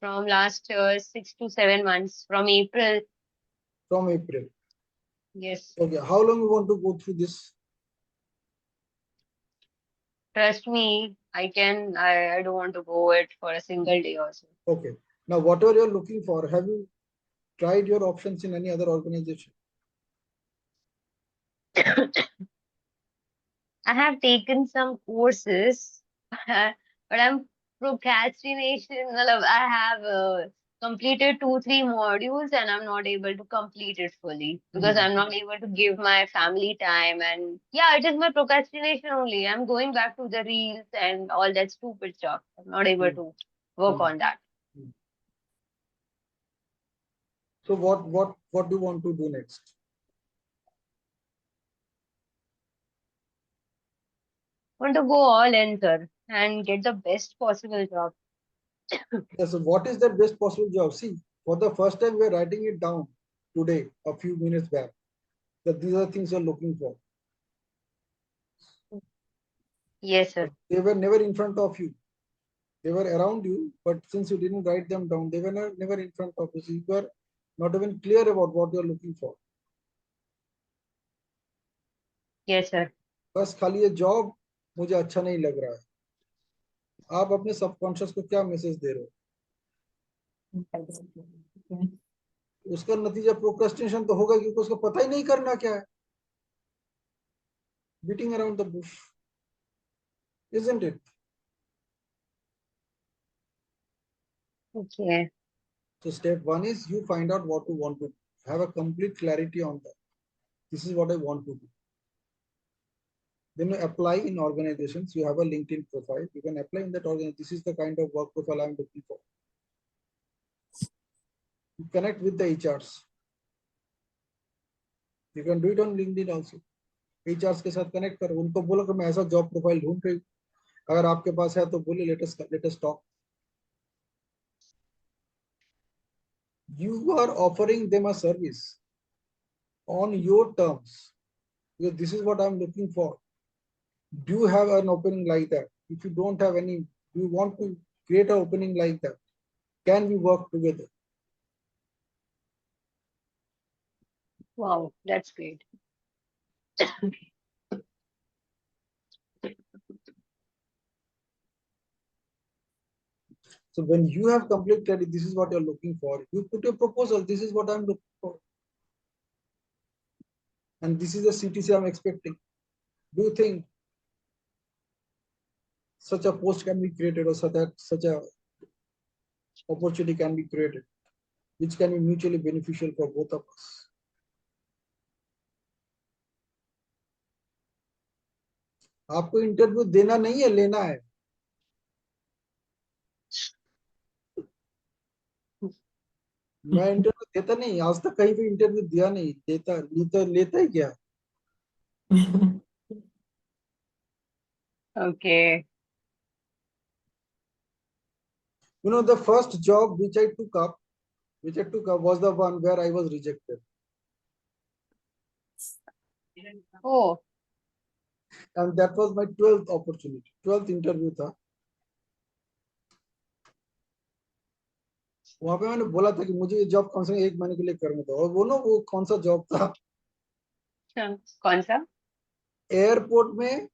From last 6 to 7 months from April.
From April.
Yes.
Okay, how long you want to go through this?
Trust me, I don't want to go it for a single day also.
Okay. Now, whatever you're looking for, have you tried your options in any other organization?
I have taken some courses, but I'm procrastination. I have completed 2-3 modules and I'm not able to complete it fully because I'm not able to give my family time. And yeah, it is my procrastination only. I'm going back to the reels and all that stupid stuff. I'm not able to work on that.
So what do you want to do next?
Want to go all in, sir, and get the best possible job.
Yes, so what is the best possible job? See, for the first time, we're writing it down today, a few minutes back, that these are things you're looking for.
Yes, sir.
But they were never in front of you. They were around you, but since you didn't write them down, they were never in front of you. So you were not even clear about what you're looking for.
Yes, sir.
बस खाली ये job मुझे अच्छा नहीं लग रहा है. आप अपने सबकॉन्शियस को क्या मैसेज दे रहे हो? उसका नतीजा प्रोक्रेस्टिनेशन तो होगा, क्योंकि उसको पता ही नहीं करना क्या है. Beating around the bush, isn't it?
Okay.
So step one is you find out what you want to do. Have a complete clarity on that. This is what I want to do. Then you apply in organizations. You have a LinkedIn profile. You can apply in that organization. This is the kind of work profile I'm looking for. You connect with the HRs. You can do it on LinkedIn also. HRs के साथ connect करो. उनको बोलो कि मैं ऐसा job profile ढूंढ रही हूँ. अगर आपके पास है तो बोले let us talk. You are offering them a service on your terms. Because this is what I'm looking for. Do you have an opening like that? If you don't have any, do you want to create an opening like that? Can we work together?
Wow, that's great.
So when you have complete clarity, this is what you're looking for. You put a proposal. This is what I'm looking for. And this is the CTC I'm expecting. Do you think such a post can be created, or such a opportunity can be created, which can be mutually beneficial for both of us? आपको interview देना नहीं है, लेना है. मैं interview देता नहीं, आज तक कहीं भी इंटरव्यू दिया नहीं. देता लेता ही क्या.
Okay.
You know, the first job which I took up was the one where I was rejected.
Oh,
And that was my 12th opportunity, 12th interview था. वहां पे मैंने बोला था कि मुझे ये जॉब कम से कम 1 महीने के लिए करने दो. और वो कौन सा जॉब था?
अच्छा, कौन सा?
एयरपोर्ट में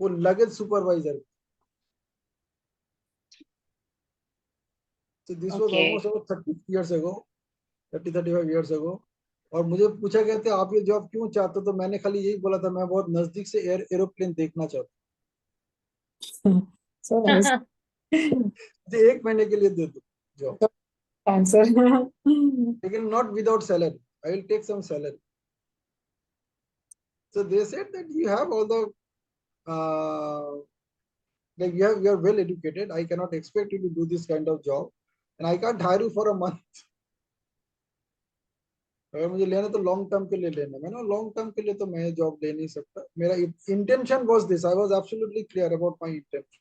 वो luggage supervisor. So this was
Okay.
almost about 30 years ago, 35 years ago. और मुझे पूछा गया था आप ये जॉब क्यों चाहते हो, तो मैंने खाली यही बोला था मैं बहुत नजदीक से एरोप्लेन देखना चाहता
So nice
हूँ. मुझे 1 महीने के लिए दे दो जॉब,
answer.
लेकिन not without salary. I will take some salary. So they said that you have all the like you are well educated. I cannot expect you to do this kind of job, and I can't hire you for a month. अगर मुझे लेना तो long term के लिए लेना. मैंने long term के लिए तो मैं जॉब ले नहीं सकता. मेरा intention was this. I was absolutely clear about my intention.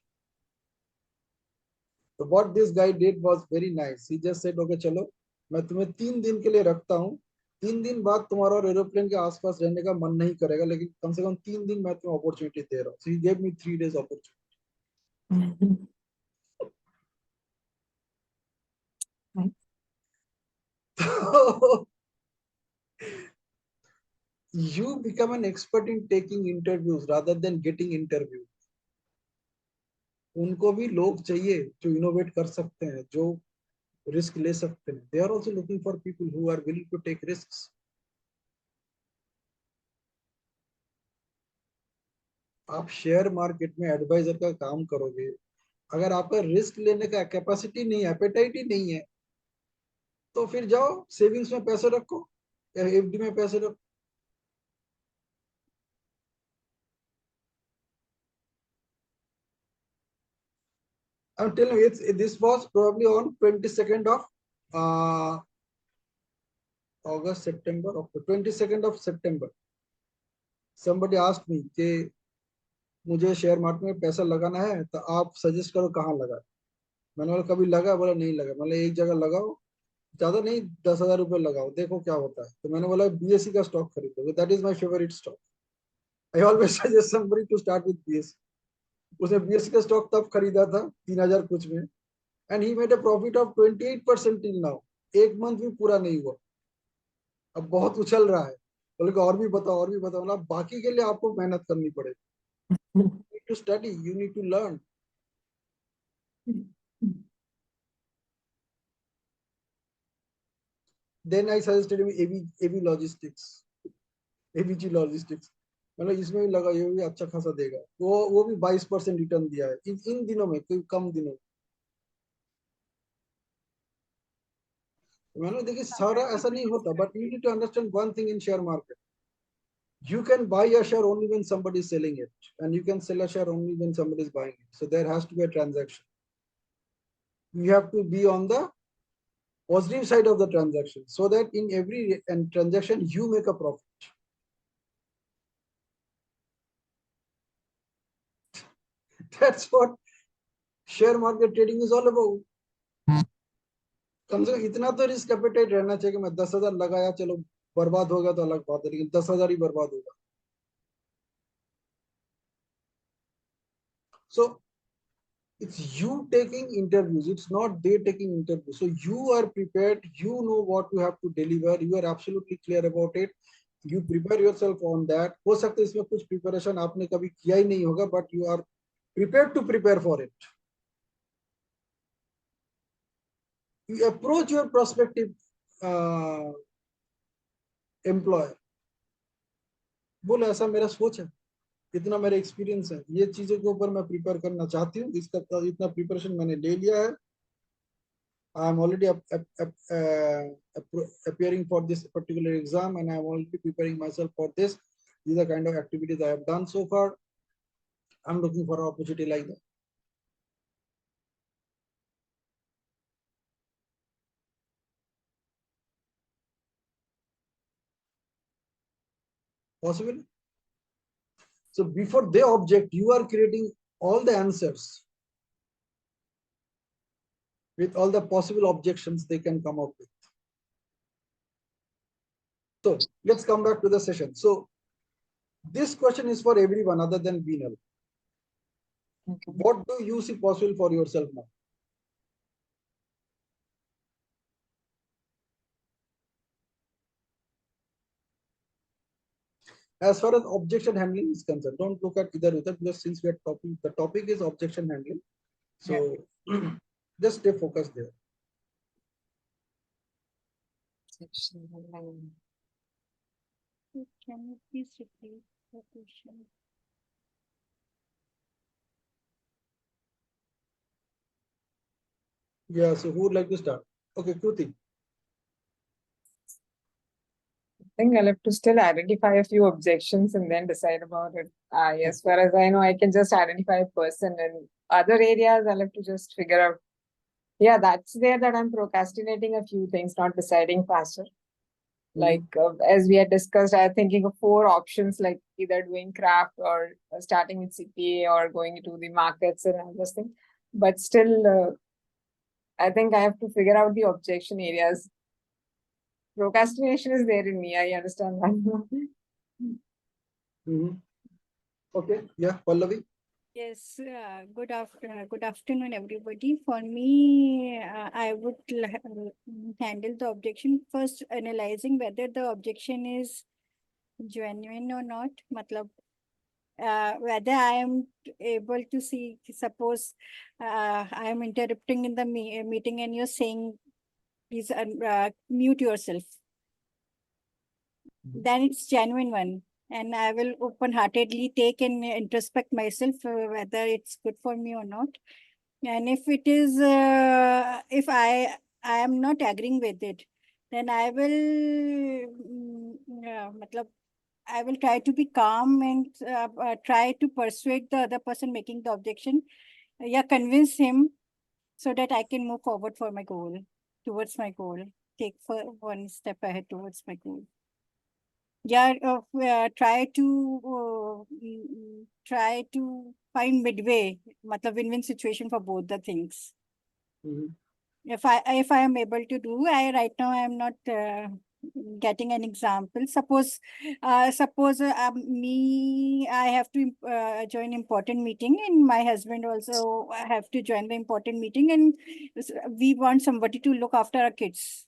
तो what this guy did was very nice. He just said okay चलो मैं तुम्हें 3 दिन के लिए रखता हूँ. 3 दिन बाद तुम्हारा और एरोप्लेन के आसपास रहने का मन नहीं करेगा, लेकिन कम से कम 3 दिन मैं तुम्हें अपॉर्चुनिटी दे रहा हूँ. So he gave me 3 days opportunity. You become an expert in taking interviews rather than getting interviewed. उनको भी लोग चाहिए जो इनोवेट कर सकते हैं, जो रिस्क ले सकते हैं. They are also looking for people who are willing to take risks. आप शेयर मार्केट में एडवाइजर का काम करोगे, अगर आपका रिस्क लेने का कैपेसिटी नहीं है, एपेटाइट ही नहीं है, तो फिर जाओ सेविंग्स में पैसे रखो या एफडी में पैसे रखो. I'm telling you, this was probably on 22nd of August, September, October, 22nd of September. Somebody asked me कि मुझे शेयर मार्केट में पैसा लगाना है, तो आप सजेस्ट करो कहाँ लगा. मैंने बोला कभी लगा? बोला नहीं लगा. मतलब एक जगह लगाओ, ज्यादा नहीं, 10,000 रुपये लगाओ, देखो क्या होता है. तो मैंने बोला बीएससी का स्टॉक खरीदो. That is my favourite stock. I always suggest somebody to start with BSC. उसने बीएससी का स्टॉक तब खरीदा था 3,000 कुछ में, and he made a profit of 28% till now. 1 month भी पूरा नहीं हुआ, अब बहुत उछल रहा है. बोले और भी बताओ, और भी बताओ. मतलब बाकी के लिए आपको मेहनत करनी पड़ेगी. You need to study, you need to learn. then I suggested him AV logistics, AVG logistics. मतलब इसमें भी लगा ये भी अच्छा खासा देगा, वो भी 22% रिटर्न दिया है इन दिनों में, कोई कम दिनों में। मैंने देखिए सारा ऐसा नहीं होता, but you need to understand one thing in share market. You can buy a share only when somebody is selling it, and you can sell a share only when somebody is buying it. So there has to be a transaction. You have to be on the positive side of the transaction, so that in every transaction you make a profit. That's what share market trading is all about. कम से कम इतना तो risk appetite रहना चाहिए कि मैं 10,000 लगाया, चलो बर्बाद हो गया तो अलग बात है, लेकिन 10,000 ही बर्बाद होगा। So it's you taking interviews, it's not they taking interviews. So you are prepared, you know what you have to deliver, you are absolutely clear about it, you prepare yourself on that. हो सकता है इसमें कुछ preparation आपने कभी किया ही नहीं होगा, but you are prepared to prepare for it. You approach your prospective employer, बोले ऐसा मेरा सोच है, इतना मेरा एक्सपीरियंस है, ये चीजों के ऊपर मैं प्रिपेयर करना चाहती हूँ, इसका इतना प्रिपरेशन मैंने ले लिया है, I am already appearing for this particular exam, and I am already preparing myself for this. These are kind of activities I have done so far. I'm looking for an opportunity like that. Possible? So before they object, you are creating all the answers with all the possible objections they can come up with. So let's come back to the session. So this question is for everyone other than Beenal. Okay. What do you see possible for yourself now? As far as objection handling is concerned, don't look at either other, because since we are talking, the topic is objection handling. So yeah. Just stay focused there.
Can you please repeat the question?
Yeah, so who would like to start? Okay, Kruti.
I think I'll have to still identify a few objections and then decide about it. As far as I know, I can just identify a person, and other areas I'll have to just figure out. Yeah, that's there that I'm procrastinating a few things, not deciding faster. Like as we had discussed, I'm thinking of 4 options, like either doing craft or starting with CPA or going into the markets and all those things. But still, I think I have to figure out the objection areas. Procrastination is there in me. I understand that.
Okay, yeah, Pallavi.
Yes, good afternoon, everybody. For me, I would handle the objection first, analyzing whether the objection is genuine or not. Matlab, whether I am able to see, suppose I am interrupting in the meeting and you're saying, please mute yourself. Then it's genuine one. And I will open-heartedly take and introspect myself whether it's good for me or not. And if it is, if I am not agreeing with it, then I will, I will try to be calm and try to persuade the other person making the objection. Yeah, convince him so that I can move forward for my goal, towards my goal, take for one step ahead towards my goal. Yeah, try to find midway, matlab win-win situation for both the things. If I am able to do, right now I am not getting an example. Suppose me, I have to join important meeting, and my husband also have to join the important meeting, and we want somebody to look after our kids.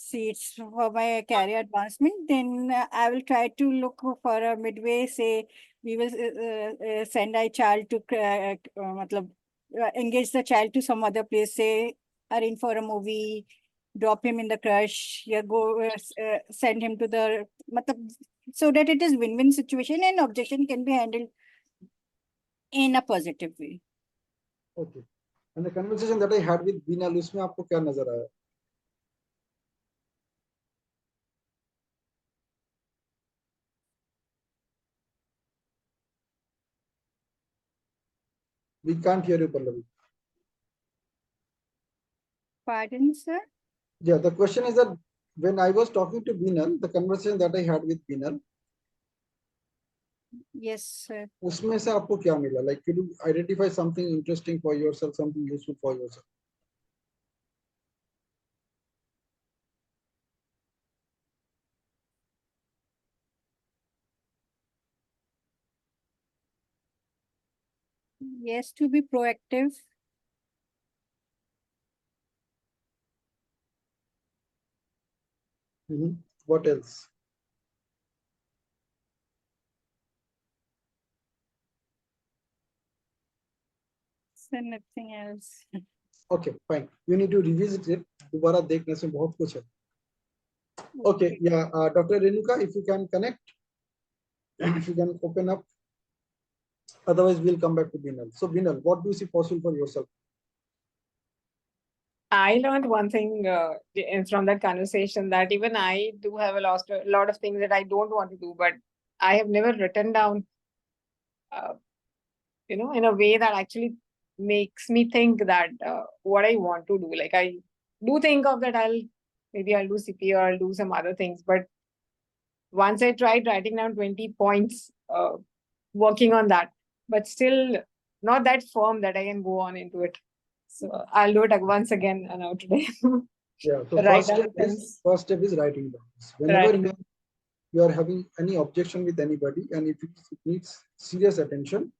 See, it's for my career advancement, then I will try to look for a midway, say we will send our child to engage the child to some other place, say arrange for a movie drop him in the crush, yeah, go send him to the, so that it is win-win situation and objection can be handled in a positive way.
Okay. And the conversation that I had with Binal, उसमें आपको क्या नजर आया? We can't hear you, Pallavi.
Pardon, sir?
Yeah, the question is that when I was talking to Binal, the conversation that I had with Binal,
Yes, sir.
उसमें से आपको क्या मिला? Like, could you identify something interesting for yourself, something useful for yourself?
Yes, to be proactive.
What else?
So nothing else.
Okay, fine. You need to revisit it. दोबारा देखने से बहुत कुछ है. Okay, yeah, Dr. Renuka, if you can connect, if you can open up. Otherwise, we'll come back to Binal. So, Binal, what do you see possible for yourself?
I learned one thing from that conversation, that even I do have a lot of things that I don't want to do, but I have never written down, in a way that actually makes me think that what I want to do. Like, I do think of that I'll do CP or I'll do some other things, but once I tried writing down 20 points, working on that, but still not that firm that I can go on into it. So I'll do it once again now today.
Yeah. So first step is writing down. Whenever you are having any objection with anybody, and if it needs serious attention,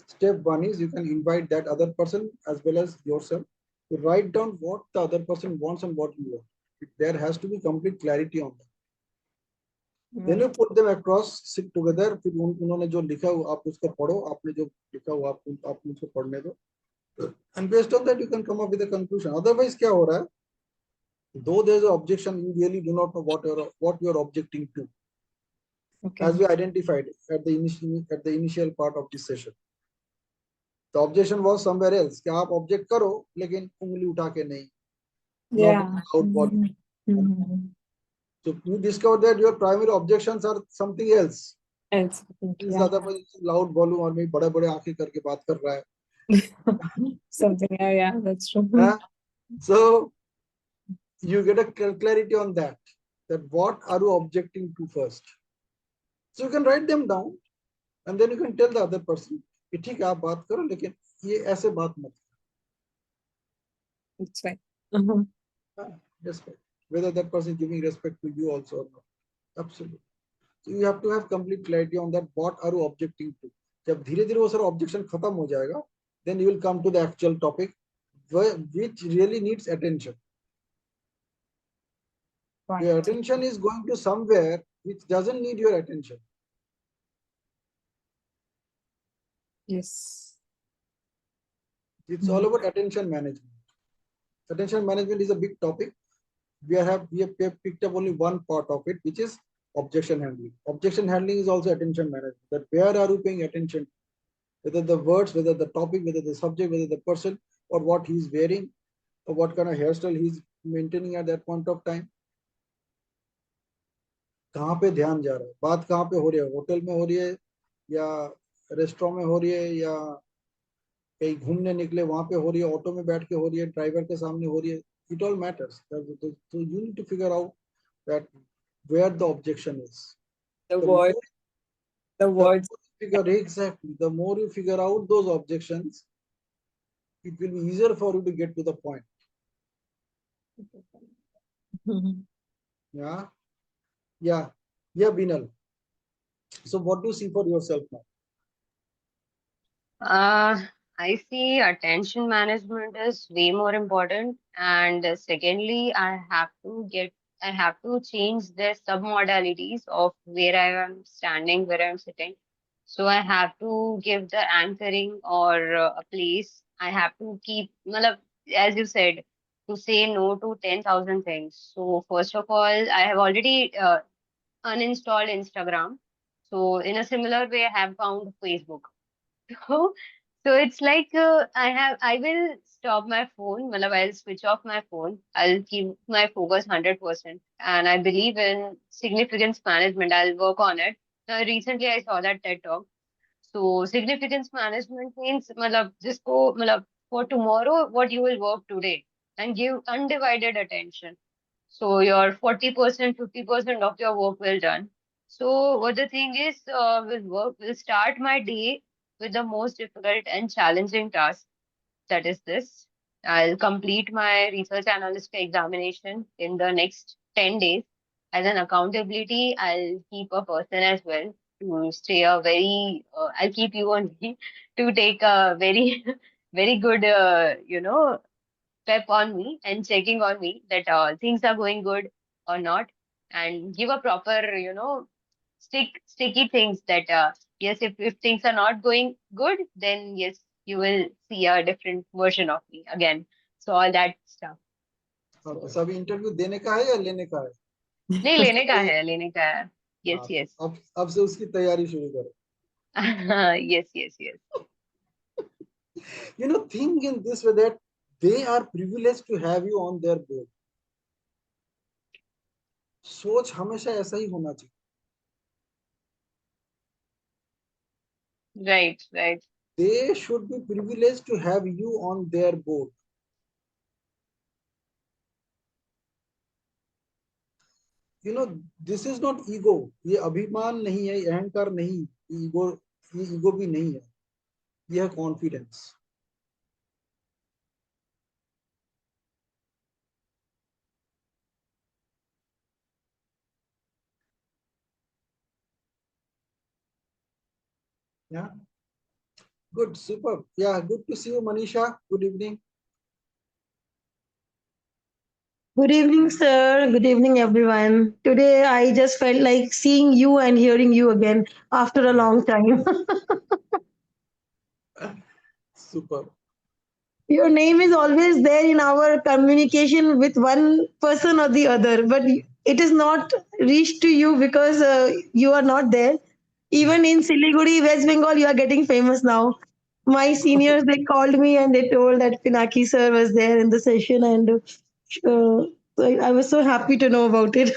step one is you can invite that other person as well as yourself to write down what the other person wants and what you want. There has to be complete clarity on that. Then you put them across, sit together. फिर उन्होंने जो लिखा वो आप उसको पढ़ो, आपने जो लिखा वो आप उनको पढ़ने दो. And based on that, you can come up with a conclusion. Otherwise, क्या हो रहा है? Though there is an objection, you really do not know what you are objecting to. Okay. As we identified at the initial part of this session, the objection was somewhere else. कि आप object करो, लेकिन उंगली उठा के नहीं.
Yeah.
So you discover that your primary objections are something else.
Yeah.
Loud volume और मैं बड़े-बड़े आंखें करके बात कर रहा है.
Something, yeah, that's true.
So you get a clarity on that what are you objecting to first. So you can write them down and then you can tell the other person कि ठीक है आप बात करो लेकिन ये ऐसे बात मत.
That's right.
Respect. Whether that person is giving respect to you also or not. Absolutely. So you have to have complete clarity on that what are you objecting to. जब धीरे-धीरे वो सारा objection खत्म हो जाएगा, then you will come to the actual topic which really needs attention. Right. Your attention is going to somewhere which doesn't need your attention.
Yes.
It's all about attention management. Attention management is a big topic. We have picked up only one part of it, which is objection handling. Objection handling is also attention management. That where are you paying attention? Whether the words, whether the topic, whether the subject, whether the person, or what he's wearing, or what kind of hairstyle he's maintaining at that point of time. कहाँ पे ध्यान जा रहा है, बात कहाँ पे हो रही है, होटल में हो रही है या रेस्टोरेंट में हो रही है या कहीं घूमने निकले वहां पे हो रही है, ऑटो में बैठ के हो रही है, ड्राइवर के सामने हो रही है. It all matters. So you need to figure out that where the objection is.
The words.
Exactly. The more you figure out those objections, it will be easier for you to get to the point. Yeah. Yeah. Yeah, Binal. So what do you see for yourself now?
I see attention management is way more important. And secondly, I have to change the submodalities of where I am standing, where I'm sitting. So I have to give the anchoring or a place. I have to keep, as you said, to say no to 10,000 things. So first of all, I have already uninstalled Instagram. So in a similar way, I have found Facebook. So, so it's like I will stop my phone. Matlab, I'll switch off my phone. I'll keep my focus 100%. And I believe in significance management. I'll work on it. Recently, I saw that TED talk. So significance management means matlab, for tomorrow, what you will work today and give undivided attention. So your 40%, 50% of your work will done. So what the thing is, will start my day with the most difficult and challenging task. That is this. I'll complete my research analyst examination in the next 10 days. As an accountability, I'll keep a person as well to stay a very, I'll keep you only to take a very, very good, pep on me and checking on me that things are going good or not, and give a proper, sticky things that yes, if things are not going good, then yes, you will see a different version of me again. So all that stuff.
तो सभी interview देने का है या लेने का है?
नहीं, लेने का है, लेने का है. Yes, yes.
अब से उसकी तैयारी शुरू करो.
Yes, yes, yes.
Think in this way that they are privileged to have you on their board. सोच हमेशा ऐसा ही होना चाहिए.
Right, right.
They should be privileged to have you on their board. This is not ego. ये अभिमान नहीं है, अहंकार नहीं, ये ego भी नहीं है. ये है confidence. Yeah. Good, super. Yeah, good to see you, Manisha. Good evening.
Good evening, sir. Good evening, everyone. Today, I just felt like seeing you and hearing you again after a long time.
Super.
Your name is always there in our communication with one person or the other, but it is not reached to you because you are not there. Even in Siliguri, West Bengal, you are getting famous now. My seniors, they called me and they told that Pinaki sir was there in the session, and so I was so happy to know about it.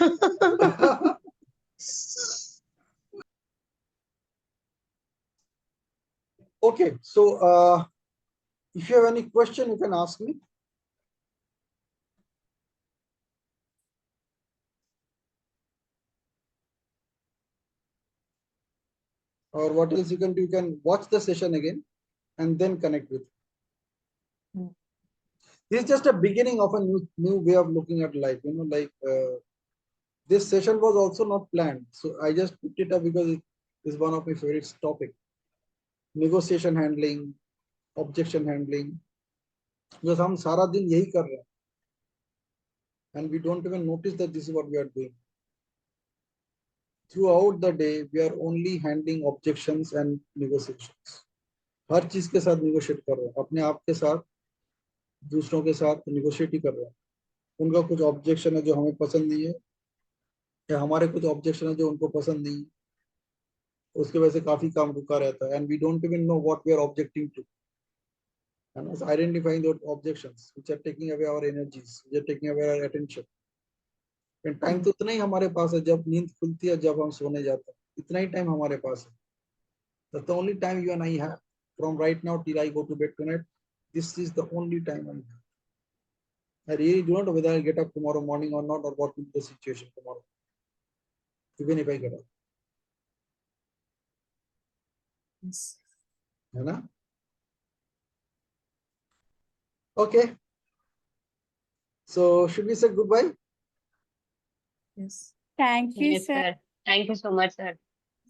Okay, so if you have any question, you can ask me. Or what else you can do, you can watch the session again and then connect with. This is just a beginning of a new way of looking at life. This session was also not planned, so I just picked it up because it is one of my favorite topic. Negotiation handling, objection handling. Because हम सारा दिन यही कर रहे हैं, and we don't even notice that this is what we are doing. Throughout the day, we are only handling objections and negotiations. हर चीज के साथ negotiate कर रहे हैं, अपने आप के साथ, दूसरों के साथ negotiate ही कर रहे हैं. उनका कुछ ऑब्जेक्शन है जो हमें पसंद नहीं है, या हमारे कुछ ऑब्जेक्शन है जो उनको पसंद नहीं है, उसके वजह से काफी काम रुका रहता है, and we don't even know what we are objecting to. And it's identifying those objections which are taking away our energies, which are taking away our attention. And time तो उतना ही हमारे पास है, जब नींद खुलती है, जब हम सोने जाते हैं, इतना ही टाइम हमारे पास है. That's the only time you and I have. From right now till I go to bed tonight, this is the only time I have. I really don't know whether I'll get up tomorrow morning or not, or what will be the situation tomorrow, even if I get up.
Yes.
है ना? Okay. So should we say goodbye?
Yes.
Thank you,
Yes,
sir.
sir. Thank you so much, sir.